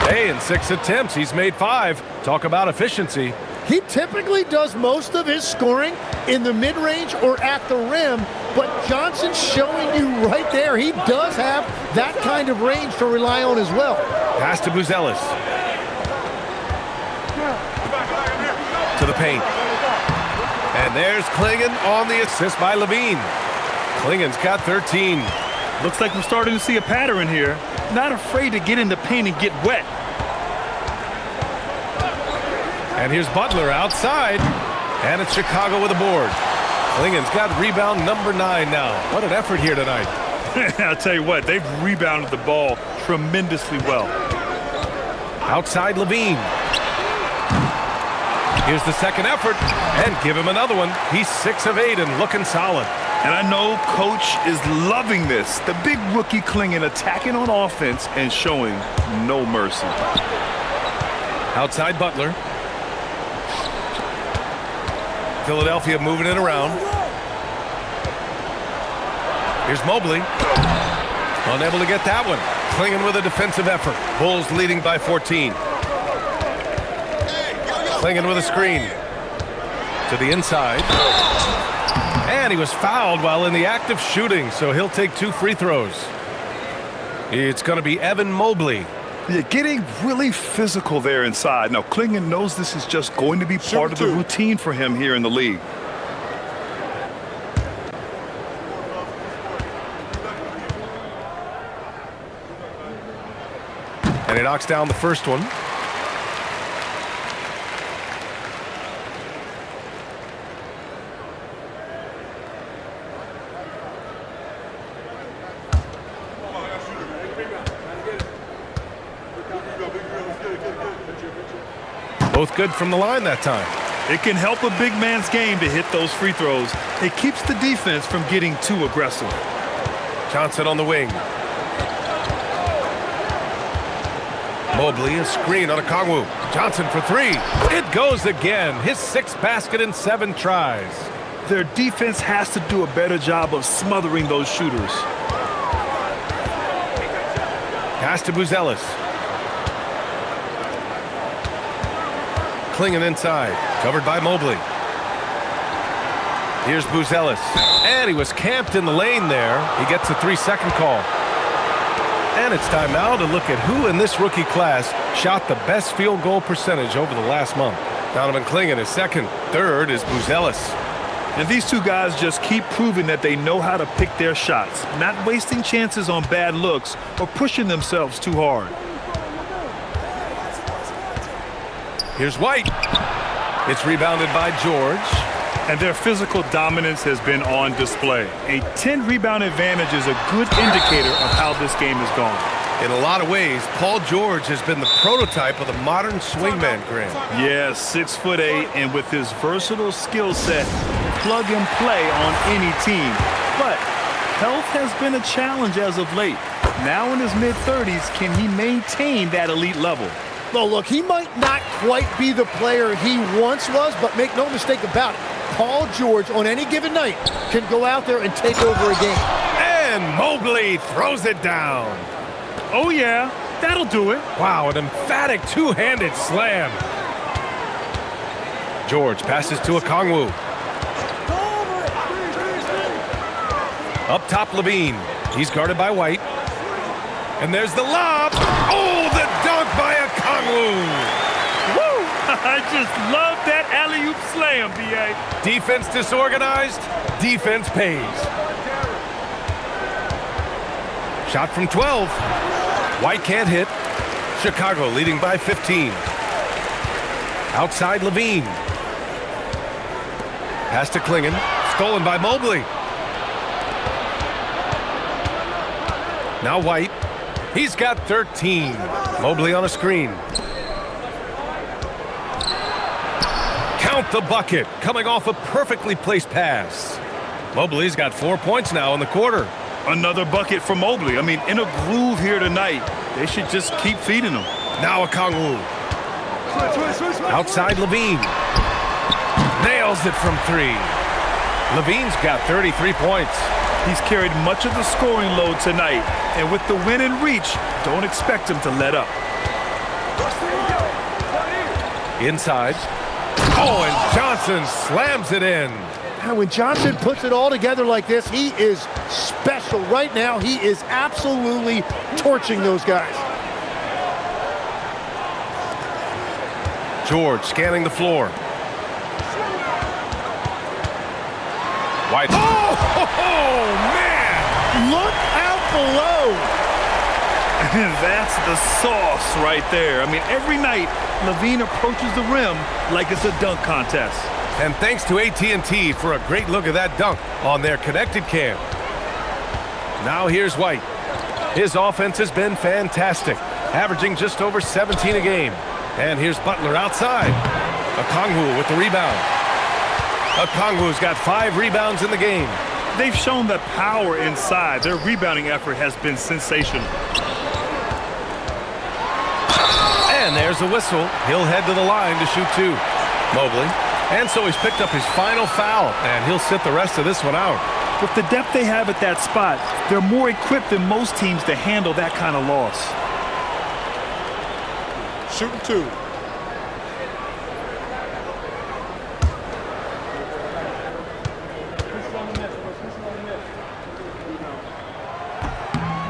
Hey, in 6 attempts, he's made 5. Talk about efficiency. He typically does most of his scoring in the mid-range or at the rim, but Johnson's showing you right there he does have that kind of range to rely on as well. Pass to Buzelis. To the paint. And there's Clingan on the assist by LaVine. Clingan's got 13. Looks like we're starting to see a pattern here. Not afraid to get in the paint and get wet. And here's Butler outside. And it's Chicago with a board. Clingan's got rebound number 9 now. What an effort here tonight. I'll tell you what, they've rebounded the ball tremendously well. Outside LaVine. Here's the second effort. And give him another one. He's 6 of 8 and looking solid. And I know Coach is loving this. The big rookie Clingan attacking on offense and showing no mercy. Outside Butler. Philadelphia moving it around. Here's Mobley. Unable to get that one. Clingan with a defensive effort. Bulls leading by 14. Clingan with a screen. To the inside. And he was fouled while in the act of shooting, so he'll take 2 free throws. It's going to be Evan Mobley. Yeah, getting really physical there inside. Now, Clingan knows this is just going to be part of the routine for him here in the league. And he knocks down the first one. Both good from the line that time. It can help a big man's game to hit those free throws. It keeps the defense from getting too aggressive. Johnson on the wing. Mobley, a screen on Okongwu. Johnson for 3. It goes again. His 6th basket in 7 tries. Their defense has to do a better job of smothering those shooters. Pass to Buzelis. Clingan inside, covered by Mobley. Here's Buzelis, and he was camped in the lane there. He gets a 3-second call. And it's time now to look at who in this rookie class shot the best field goal percentage over the last month. Donovan Clingan is 2nd. 3rd is Buzelis. And these 2 guys just keep proving that they know how to pick their shots, not wasting chances on bad looks or pushing themselves too hard. Here's White. It's rebounded by George. And their physical dominance has been on display. A 10-rebound advantage is a good indicator of how this game has gone. In a lot of ways, Paul George has been the prototype of the modern swingman, Grant. Yeah, 6'8", and with his versatile skill set, plug and play on any team. But health has been a challenge as of late. Now in his mid-30s, can he maintain that elite level? Well, look, he might not quite be the player he once was, but make no mistake about it. Paul George, on any given night, can go out there and take over a game. And Mobley throws it down. Oh, yeah, that'll do it. Wow, an emphatic two-handed slam. George passes to Okongwu. Up top, Levine. He's guarded by White. And there's the lob. Oh, the dunk by Okongwu. Woo! I just love that alley-oop slam, B.A. Defense disorganized, defense pays. Shot from 12. White can't hit. Chicago leading by 15. Outside Levine. Pass to Klingon. Stolen by Mobley. Now White. He's got 13. Mobley on a screen. Count the bucket. Coming off a perfectly placed pass. Mobley's got 4 points now in the quarter. Another bucket for Mobley. I mean, in a groove here tonight. They should just keep feeding him. Now Okongwu. Outside Levine. Nails it from 3. Levine's got 33 points. He's carried much of the scoring load tonight. And with the win in reach, don't expect him to let up. Inside. Oh, and Johnson slams it in. Now, when Johnson puts it all together like this, he is special. Right now, he is absolutely torching those guys. George scanning the floor. White. Oh, man! Look out below. That's the sauce right there. I mean, every night, Levine approaches the rim like it's a dunk contest. And thanks to AT&T for a great look at that dunk on their connected cam. Now here's White. His offense has been fantastic, averaging just over 17 a game. And here's Butler outside. Okongwu with the rebound. Okongwu's got 5 rebounds in the game. They've shown that power inside. Their rebounding effort has been sensational. And there's a whistle. He'll head to the line to shoot 2. Mobley. And so he's picked up his final foul, and he'll sit the rest of this one out. With the depth they have at that spot, they're more equipped than most teams to handle that kind of loss. Shooting 2.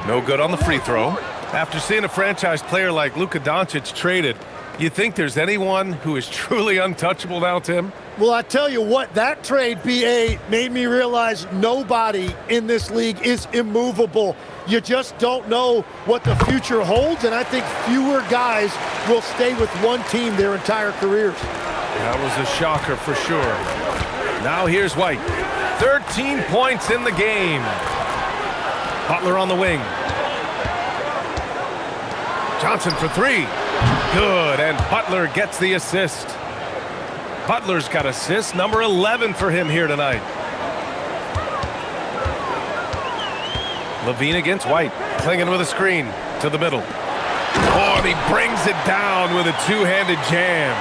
No good on the free throw. After seeing a franchise player like Luka Doncic traded, you think there's anyone who is truly untouchable now, Tim? Well, I tell you what, that trade, BA, made me realize nobody in this league is immovable. You just don't know what the future holds, and I think fewer guys will stay with one team their entire careers. That was a shocker for sure. Now here's White. 13 points in the game. Butler on the wing. Johnson for 3. Good, and Butler gets the assist. Butler's got assist number 11 for him here tonight. Levine against White. Klingon with a screen to the middle. Oh, and he brings it down with a two-handed jam.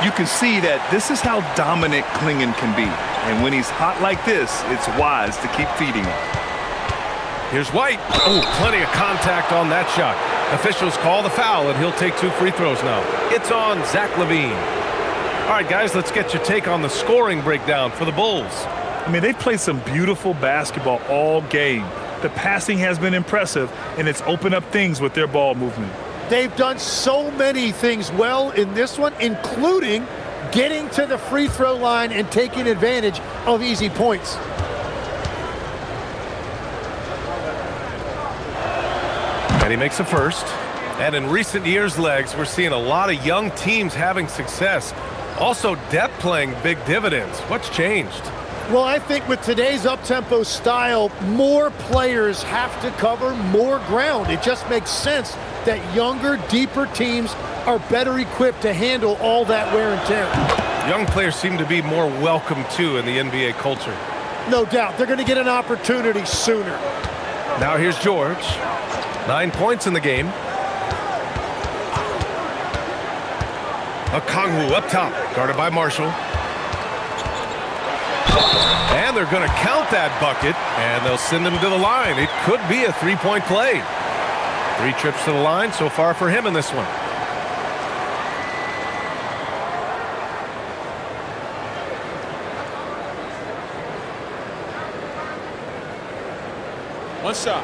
You can see that this is how dominant Klingon can be. And when he's hot like this, it's wise to keep feeding him. Here's White. Oh, plenty of contact on that shot. Officials call the foul, and he'll take 2 free throws now. It's on Zach LaVine. All right, guys, let's get your take on the scoring breakdown for the Bulls. I mean, they've played some beautiful basketball all game. The passing has been impressive, and it's opened up things with their ball movement. They've done so many things well in this one, including getting to the free throw line and taking advantage of easy points. And he makes a first. And in recent years, Legs, we're seeing a lot of young teams having success. Also, depth playing big dividends. What's changed? Well, I think with today's up-tempo style, more players have to cover more ground. It just makes sense that younger, deeper teams are better equipped to handle all that wear and tear. Young players seem to be more welcome, too, in the NBA culture. No doubt. They're going to get an opportunity sooner. Now here's George. 9 points in the game. Okongwu up top, guarded by Marshall. And they're going to count that bucket, and they'll send him to the line. It could be a three-point play. 3 trips to the line so far for him in this one. One shot.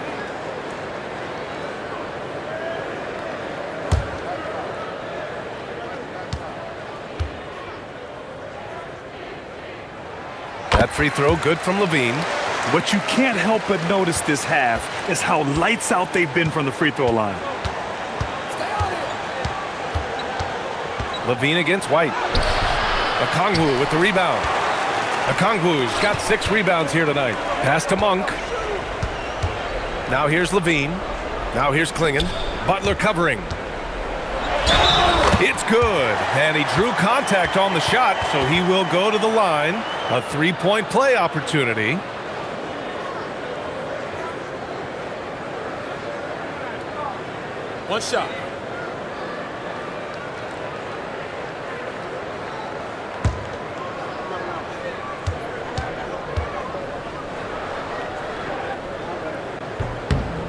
That free throw good from Levine. What you can't help but notice this half is how lights out they've been from the free throw line. Levine against White. Okongwu with the rebound. Okongwu's got 6 rebounds here tonight. Pass to Monk. Now here's Levine. Now here's Klingon. Butler covering. It's good. And he drew contact on the shot, so he will go to the line. A 3-point play opportunity. One shot.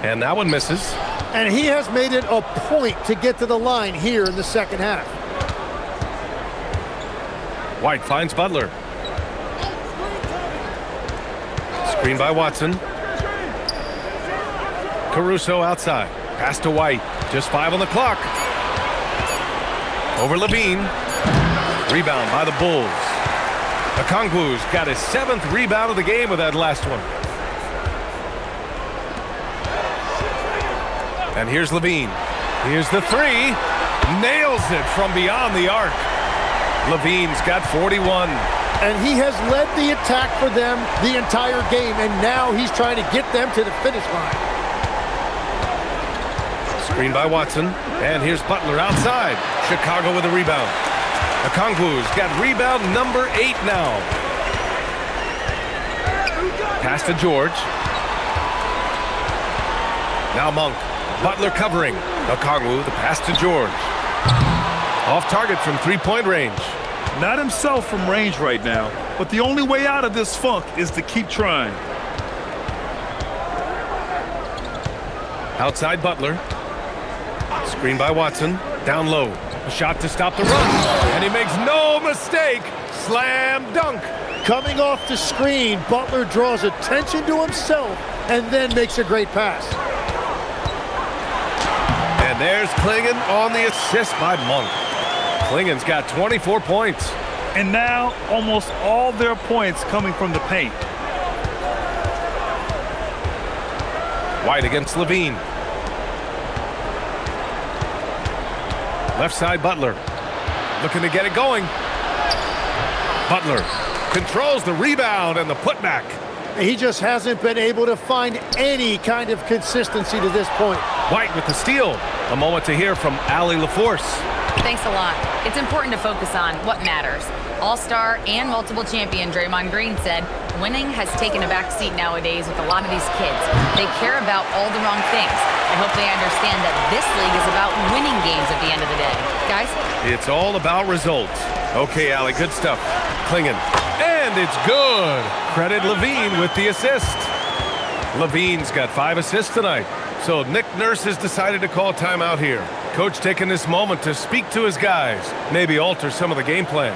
And that one misses. And he has made it a point to get to the line here in the second half. White finds Butler. Screen by Watson. Caruso outside. Pass to White. Just 5 on the clock. Over Levine. Rebound by the Bulls. Okongwu's got his 7th rebound of the game with that last one. And here's Levine. Here's the 3. Nails it from beyond the arc. Levine's got 41. And he has led the attack for them the entire game, and now he's trying to get them to the finish line. Screen by Watson. And here's Butler outside. Chicago with a rebound. Okongwu's got rebound number 8 now. Pass to George. Now Monk. Butler covering. Okongwu, the pass to George. Off target from 3-point range. Not himself from range right now, but the only way out of this funk is to keep trying. Outside Butler. Screen by Watson. Down low. A shot to stop the run. And he makes no mistake. Slam dunk. Coming off the screen, Butler draws attention to himself and then makes a great pass. And there's Klingon on the assist by Monk. Klingon's got 24 points. And now almost all their points coming from the paint. White against Levine. Left side Butler. Looking to get it going. Butler controls the rebound and the putback. He just hasn't been able to find any kind of consistency to this point. White with the steal. A moment to hear from Allie LaForce. Thanks a lot. It's important to focus on what matters. All-star and multiple champion Draymond Green said, winning has taken a back seat nowadays with a lot of these kids. They care about all the wrong things. I hope they understand that this league is about winning games at the end of the day. Guys? It's all about results. Okay, Allie, good stuff. Klingon. And it's good. Credit Levine with the assist. Levine's got 5 assists tonight. So Nick Nurse has decided to call timeout here. Coach taking this moment to speak to his guys, maybe alter some of the game plan.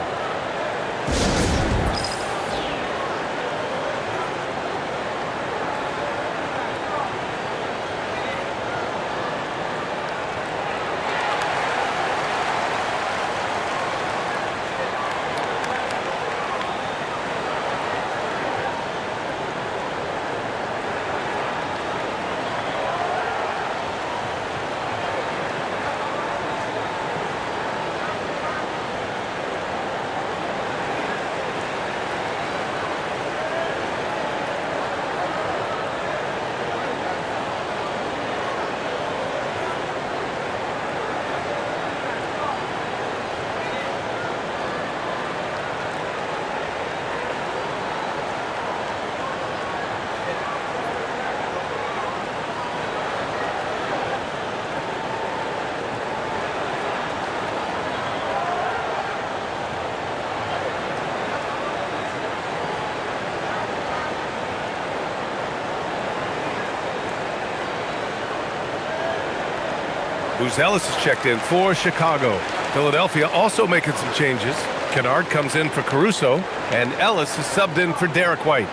Buzelis is checked in for Chicago. Philadelphia also making some changes. Kennard comes in for Caruso, and Ellis is subbed in for Derek White.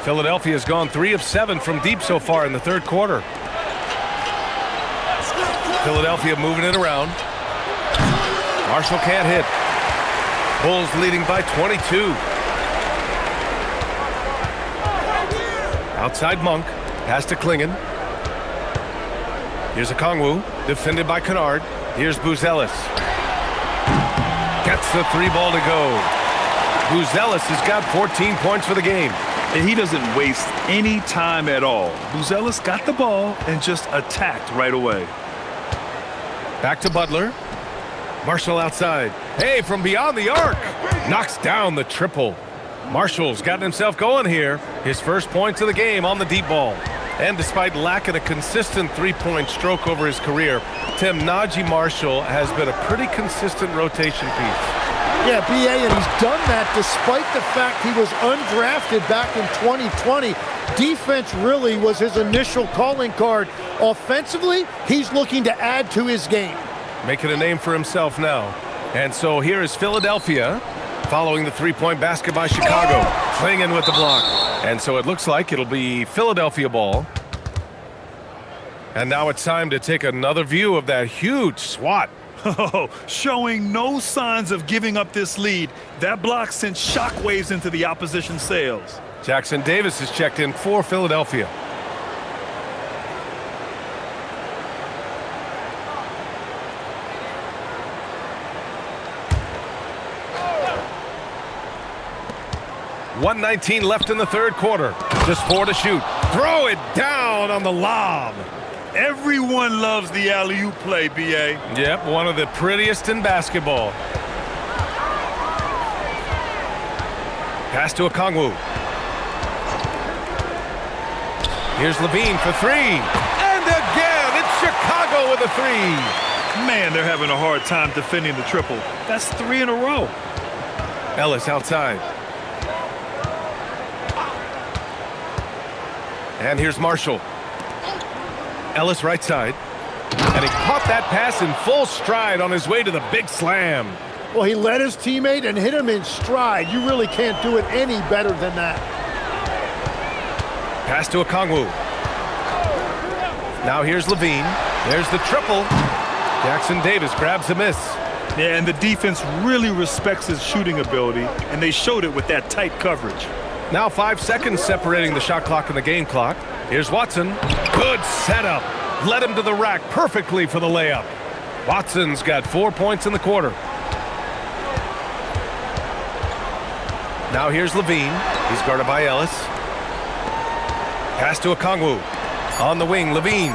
Philadelphia has gone 3 of 7 from deep so far in the third quarter. Philadelphia moving it around. Marshall can't hit. Bulls leading by 22. Outside Monk. Pass to Klingen. Here's Okongwu. Defended by Kennard. Here's Buzelis. Gets the 3-ball to go. Buzelis has got 14 points for the game. And he doesn't waste any time at all. Buzelis got the ball and just attacked right away. Back to Butler. Marshall outside. Hey, from beyond the arc. Knocks down the triple. Marshall's gotten himself going here. His first points of the game on the deep ball. And despite lacking a consistent three-point stroke over his career, Tim, Najee Marshall has been a pretty consistent rotation piece. Yeah, BA, and he's done that despite the fact he was undrafted back in 2020. Defense really was his initial calling card. Offensively, he's looking to add to his game. Making a name for himself now. And so here is Philadelphia following the three-point basket by Chicago. Klingen with the block. And so it looks like it'll be Philadelphia ball. And now it's time to take another view of that huge swat. Oh, showing no signs of giving up this lead. That block sent shockwaves into the opposition sails. Jackson Davis is checked in for Philadelphia. .119 left in the third quarter. Just 4 to shoot. Throw it down on the lob. Everyone loves the alley-oop play, B.A. Yep, one of the prettiest in basketball. Pass to Okongwu. Here's Levine for 3. And again, it's Chicago with a 3. Man, they're having a hard time defending the triple. That's 3 in a row. Ellis outside. And here's Marshall. Ellis right side. And he caught that pass in full stride on his way to the big slam. Well, he led his teammate and hit him in stride. You really can't do it any better than that. Pass to Okongwu. Now here's Levine. There's the triple. Jackson Davis grabs a miss. Yeah, and the defense really respects his shooting ability, and they showed it with that tight coverage. Now 5 seconds separating the shot clock and the game clock. Here's Watson. Good setup. Led him to the rack perfectly for the layup. Watson's got 4 points in the quarter. Now here's Levine. He's guarded by Ellis. Pass to Okongwu. On the wing, Levine.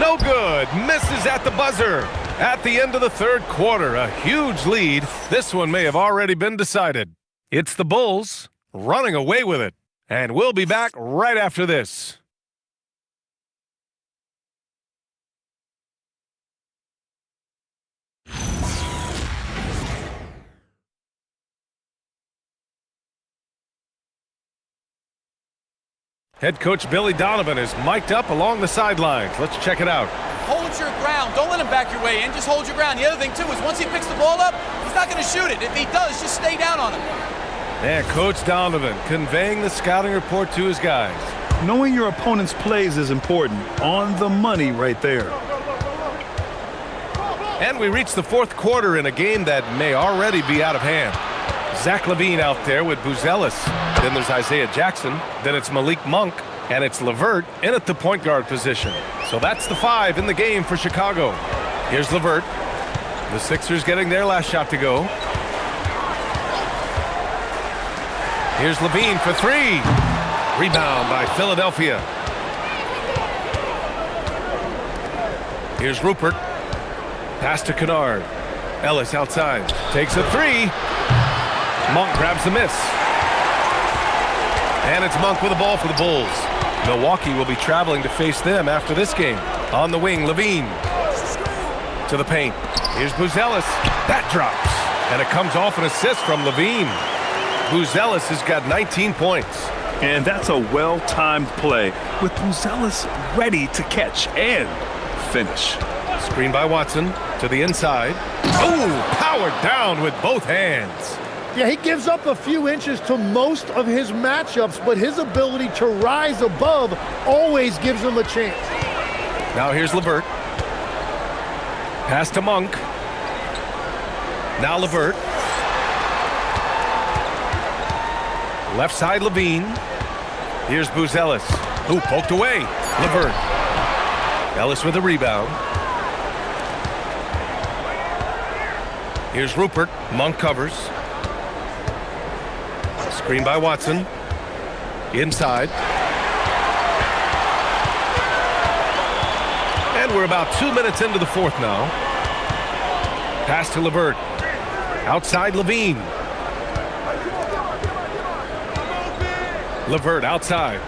No good. Misses at the buzzer. At the end of the third quarter, a huge lead. This one may have already been decided. It's the Bulls running away with it. And we'll be back right after this. Head coach Billy Donovan is mic'd up along the sidelines. Let's check it out. Hold your ground. Don't let him back your way in. Just hold your ground. The other thing, too, is once he picks the ball up, he's not going to shoot it. If he does, just stay down on him. And Coach Donovan conveying the scouting report to his guys. Knowing your opponent's plays is important. On the money right there. And we reach the fourth quarter in a game that may already be out of hand. Zach LaVine out there with Buzelis. Then there's Isaiah Jackson. Then it's Malik Monk. And it's LeVert in at the point guard position. So that's the 5 in the game for Chicago. Here's LeVert. The Sixers getting their last shot to go. Here's Levine for 3. Rebound by Philadelphia. Here's Rupert. Pass to Kennard. Ellis outside. Takes a 3. Monk grabs the miss. And it's Monk with the ball for the Bulls. Milwaukee will be traveling to face them after this game. On the wing, Levine. To the paint. Here's Buzelis. That drops. And it comes off an assist from Levine. Buzelis has got 19 points. And that's a well-timed play with Buzelis ready to catch and finish. Screen by Watson to the inside. Oh, powered down with both hands. Yeah, he gives up a few inches to most of his matchups, but his ability to rise above always gives him a chance. Now here's LeVert. Pass to Monk. Now LeVert. Left side Levine. Here's Buzelis. Ooh, poked away. LeVert. Ellis with a rebound. Here's Rupert. Monk covers. Screen by Watson. Inside. And we're about 2 minutes into the fourth now. Pass to LeVert. Outside Levine. LeVert outside.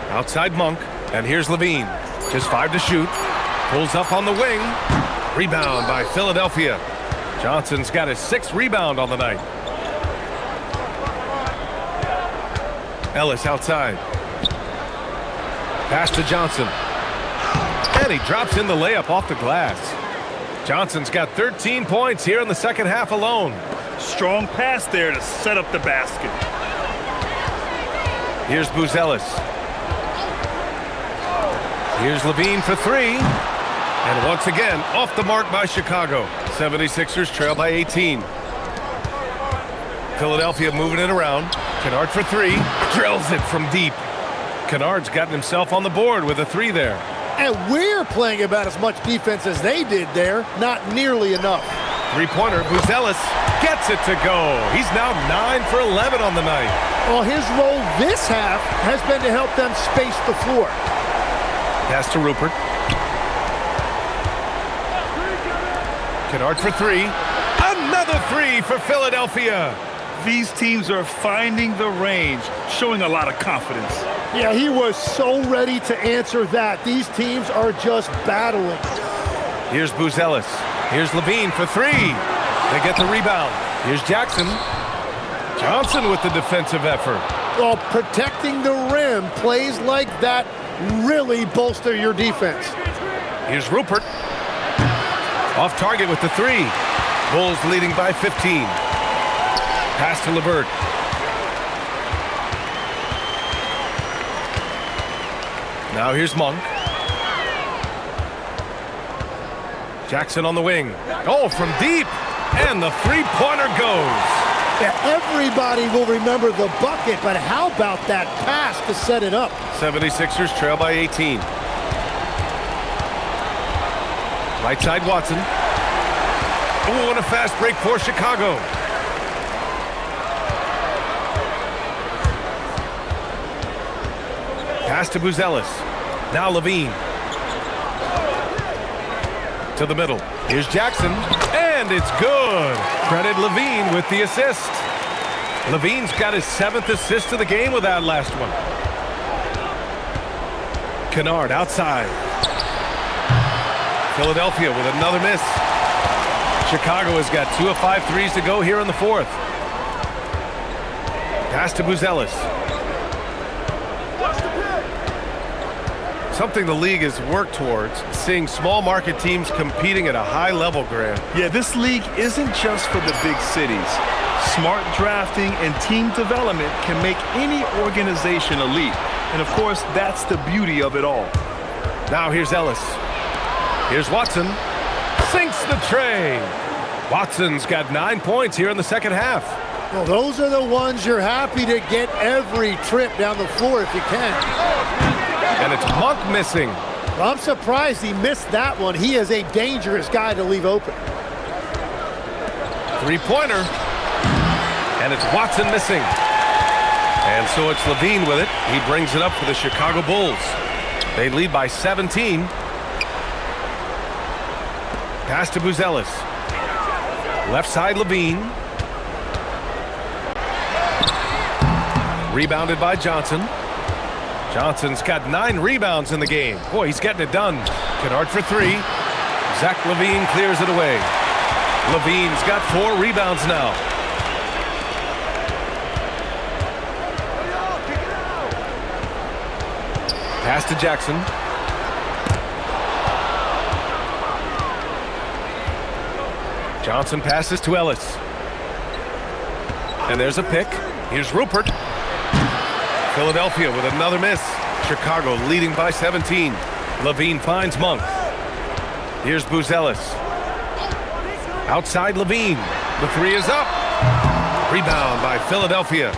Outside Monk. And here's Levine. Just 5 to shoot. Pulls up on the wing. Rebound by Philadelphia. Johnson's got his 6th rebound on the night. Ellis outside. Pass to Johnson. And he drops in the layup off the glass. Johnson's got 13 points here in the second half alone. Strong pass there to set up the basket. Here's Buzelis. Here's Levine for 3. And once again, off the mark by Chicago. 76ers trail by 18. Philadelphia moving it around. Kennard for 3. Drills it from deep. Kennard's gotten himself on the board with a 3 there. And we're playing about as much defense as they did there. Not nearly enough. Three-pointer, Buzelis gets it to go. He's now 9 for 11 on the night. Well, his role this half has been to help them space the floor. Pass to Rupert. Kennard for 3. Another 3 for Philadelphia. These teams are finding the range, showing a lot of confidence. Yeah, he was so ready to answer that. These teams are just battling. Here's Buzelis. Here's Levine for 3. They get the rebound. Here's Jackson. Johnson with the defensive effort. Well, protecting the rim, plays like that really bolster your defense. Here's Rupert. Off target with the 3. Bulls leading by 15. Pass to LeVert. Now here's Monk. Jackson on the wing. Oh, from deep. And the three-pointer goes. Yeah, everybody will remember the bucket, but how about that pass to set it up? 76ers trail by 18. Right side Watson. Oh, and a fast break for Chicago. Pass to Buzelis. Now Levine. To the middle. Here's Jackson. And it's good. Credit Levine with the assist. Levine's got his 7th assist of the game with that last one. Kennard outside. Philadelphia with another miss. Chicago has got 2 of 5 threes to go here in the fourth. Pass to Buzelis. Something the league has worked towards, seeing small market teams competing at a high level, Grant. Yeah, this league isn't just for the big cities. Smart drafting and team development can make any organization elite. And of course, that's the beauty of it all. Now here's Ellis. Here's Watson. Sinks the tray. Watson's got 9 points here in the second half. Well, those are the ones you're happy to get every trip down the floor if you can. And it's Monk missing. Well, I'm surprised he missed that one. He is a dangerous guy to leave open. Three-pointer. And it's Watson missing. And so it's Levine with it. He brings it up for the Chicago Bulls. They lead by 17. Pass to Buzelis. Left side Levine. Rebounded by Johnson. Johnson's got 9 rebounds in the game. Boy, he's getting it done. Kennard for 3. Zach LaVine clears it away. Levine's got 4 rebounds now. Pass to Jackson. Johnson passes to Ellis. And there's a pick. Here's Rupert. Philadelphia with another miss. Chicago leading by 17. Levine finds Monk. Here's Buzelis. Outside Levine. The 3 is up. Rebound by Philadelphia.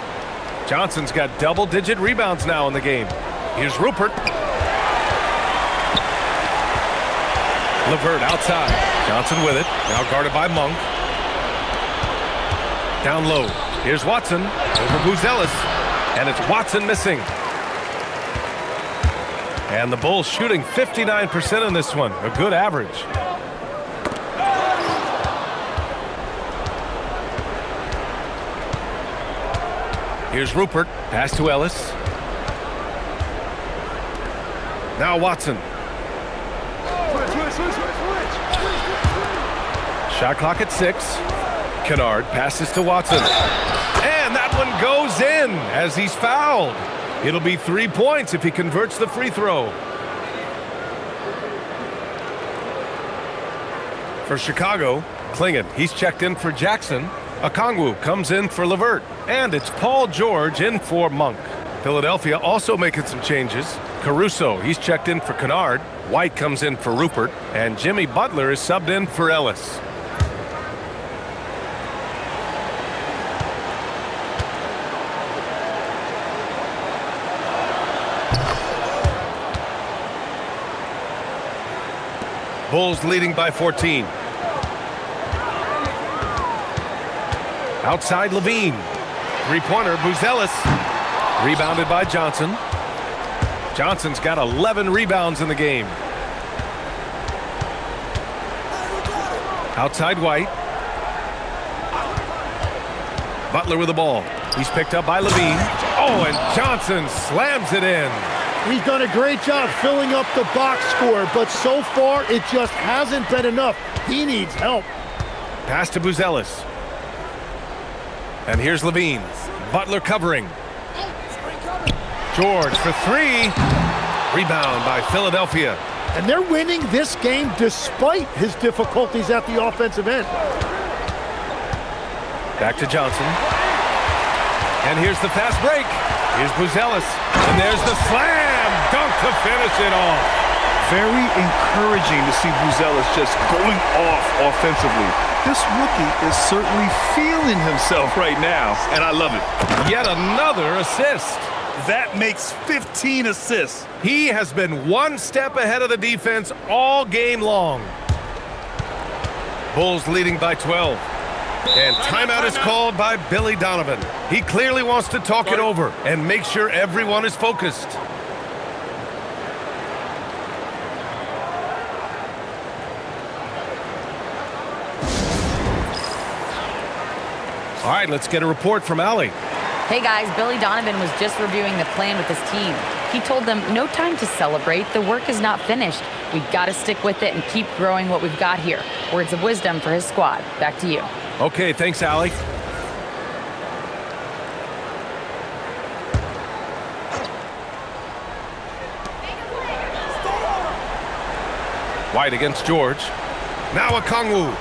Johnson's got double-digit rebounds now in the game. Here's Rupert. LeVert outside. Johnson with it. Now guarded by Monk. Down low. Here's Watson. Over Buzelis. And it's Watson missing. And the Bulls shooting 59% in this one. A good average. Here's Rupert. Pass to Ellis. Now Watson. Shot clock at 6. Kennard passes to Watson. And that one goes in as he's fouled. It'll be 3 points if he converts the free throw. For Chicago, Klingon, he's checked in for Jackson. Okongwu comes in for LeVert. And it's Paul George in for Monk. Philadelphia also making some changes. Caruso, he's checked in for Kennard. White comes in for Rupert. And Jimmy Butler is subbed in for Ellis. Bulls leading by 14. Outside Levine. Three-pointer, Buzelis. Rebounded by Johnson. Johnson's got 11 rebounds in the game. Outside White. Butler with the ball. He's picked up by Levine. Oh, and Johnson slams it in. He's done a great job filling up the box score, but so far it just hasn't been enough. He needs help. Pass to Buzelis. And here's Levine. Butler covering. George for 3. Rebound by Philadelphia. And they're winning this game despite his difficulties at the offensive end. Back to Johnson. And here's the fast break. Here's Buzelis. And there's the slam dunk to finish it off. Very encouraging to see Buzelis just going off offensively. This rookie is certainly feeling himself right now, and I love it. Yet another assist. That makes 15 assists. He has been one step ahead of the defense all game long. Bulls leading by 12. And timeout is called by Billy Donovan. He clearly wants to talk it over and make sure everyone is focused. All right, let's get a report from Allie. Hey guys, Billy Donovan was just reviewing the plan with his team. He told them no time to celebrate. The work is not finished. We've got to stick with it and keep growing what we've got here. Words of wisdom for his squad. Back to you. Okay, thanks, Allie. White against George. Now Okongwu.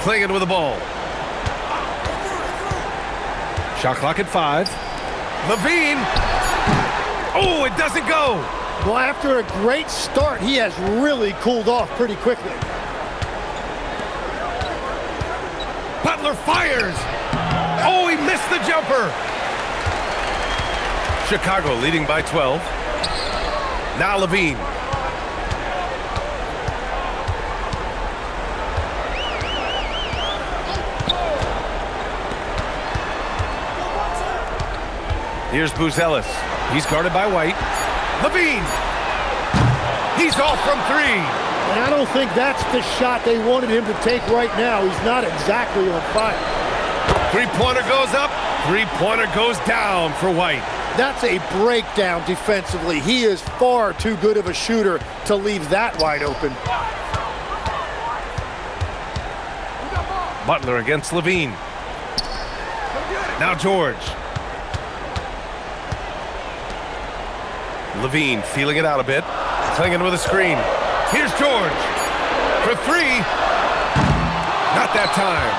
Klingon with the ball. Shot clock at 5. Levine. Oh, it doesn't go. Well, after a great start, he has really cooled off pretty quickly. Butler fires. Oh, he missed the jumper. Chicago leading by 12. Now Levine. Here's Buzelis. He's guarded by White. Levine. He's off from 3. And I don't think that's the shot they wanted him to take right now. He's not exactly on fire. Three-pointer goes up. Three-pointer goes down for White. That's a breakdown defensively. He is far too good of a shooter to leave that wide open. Butler against Levine. Now George. Levine feeling it out a bit. Clinging with a screen. Here's George. For three. Not that time.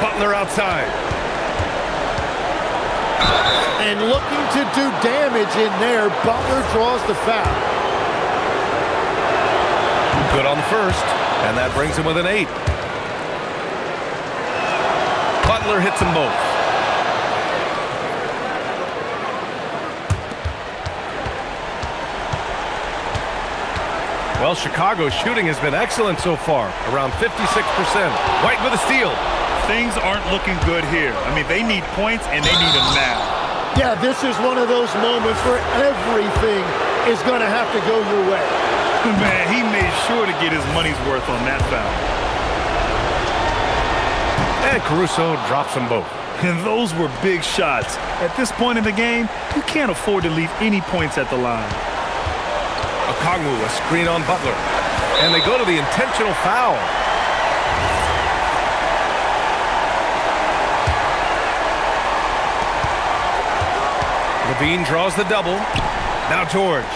Butler outside. And looking to do damage in there, Butler draws the foul. Good on the first, and that brings him with an 8. Butler hits them both. Well, Chicago's shooting has been excellent so far, around 56%. White with a steal. Things aren't looking good here. I mean, they need points, and they need them now. Yeah, this is one of those moments where everything is going to have to go your way. Man, he made sure to get his money's worth on that foul. And Caruso drops them both. And those were big shots. At this point in the game, you can't afford to leave any points at the line. Okongwu, a screen on Butler. And they go to the intentional foul. Levine draws the double. Now George.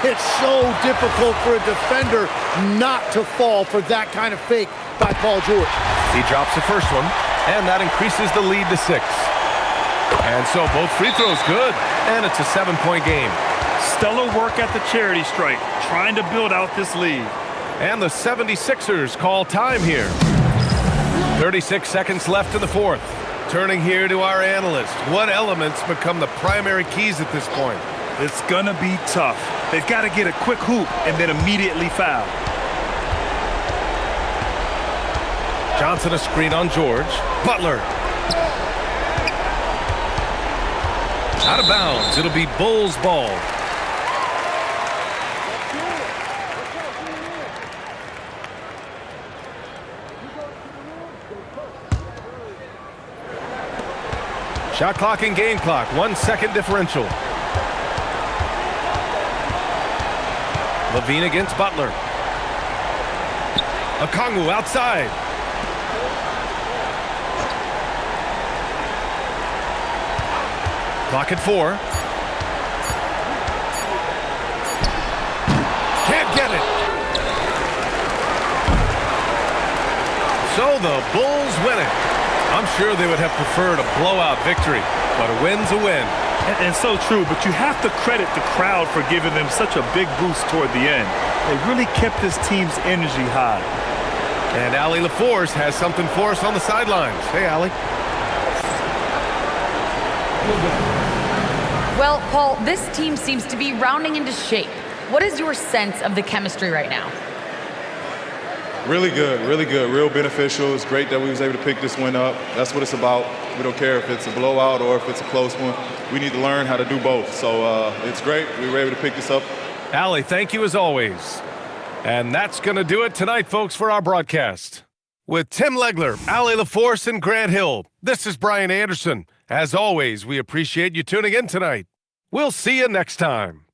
It's so difficult for a defender not to fall for that kind of fake by Paul George. He drops the first one, and that increases the lead to 6. And so both free throws good, and it's a 7-point game. Stellar work at the charity stripe, trying to build out this lead. And the 76ers call time here. 36 seconds left in the fourth. Turning here to our analyst. What elements become the primary keys at this point? It's gonna be tough. They've got to get a quick hoop and then immediately foul. Johnson a screen on George. Butler. Out of bounds. It'll be Bulls ball. Shot clock and game clock. 1 second differential. Levine against Butler. Okongwu outside. Clock at 4. Can't get it. So the Bulls win it. I'm sure they would have preferred a blowout victory, but a win's a win. And so true, but you have to credit the crowd for giving them such a big boost toward the end. They really kept this team's energy high. And Allie LaForce has something for us on the sidelines. Hey, Allie. Well, Paul, this team seems to be rounding into shape. What is your sense of the chemistry right now? Really good, real beneficial. It's great that we was able to pick this one up. That's what it's about. We don't care if it's a blowout or if it's a close one. We need to learn how to do both. So it's great. We were able to pick this up. Allie, thank you as always. And that's going to do it tonight, folks, for our broadcast. With Tim Legler, Allie LaForce, and Grant Hill, this is Brian Anderson. As always, we appreciate you tuning in tonight. We'll see you next time.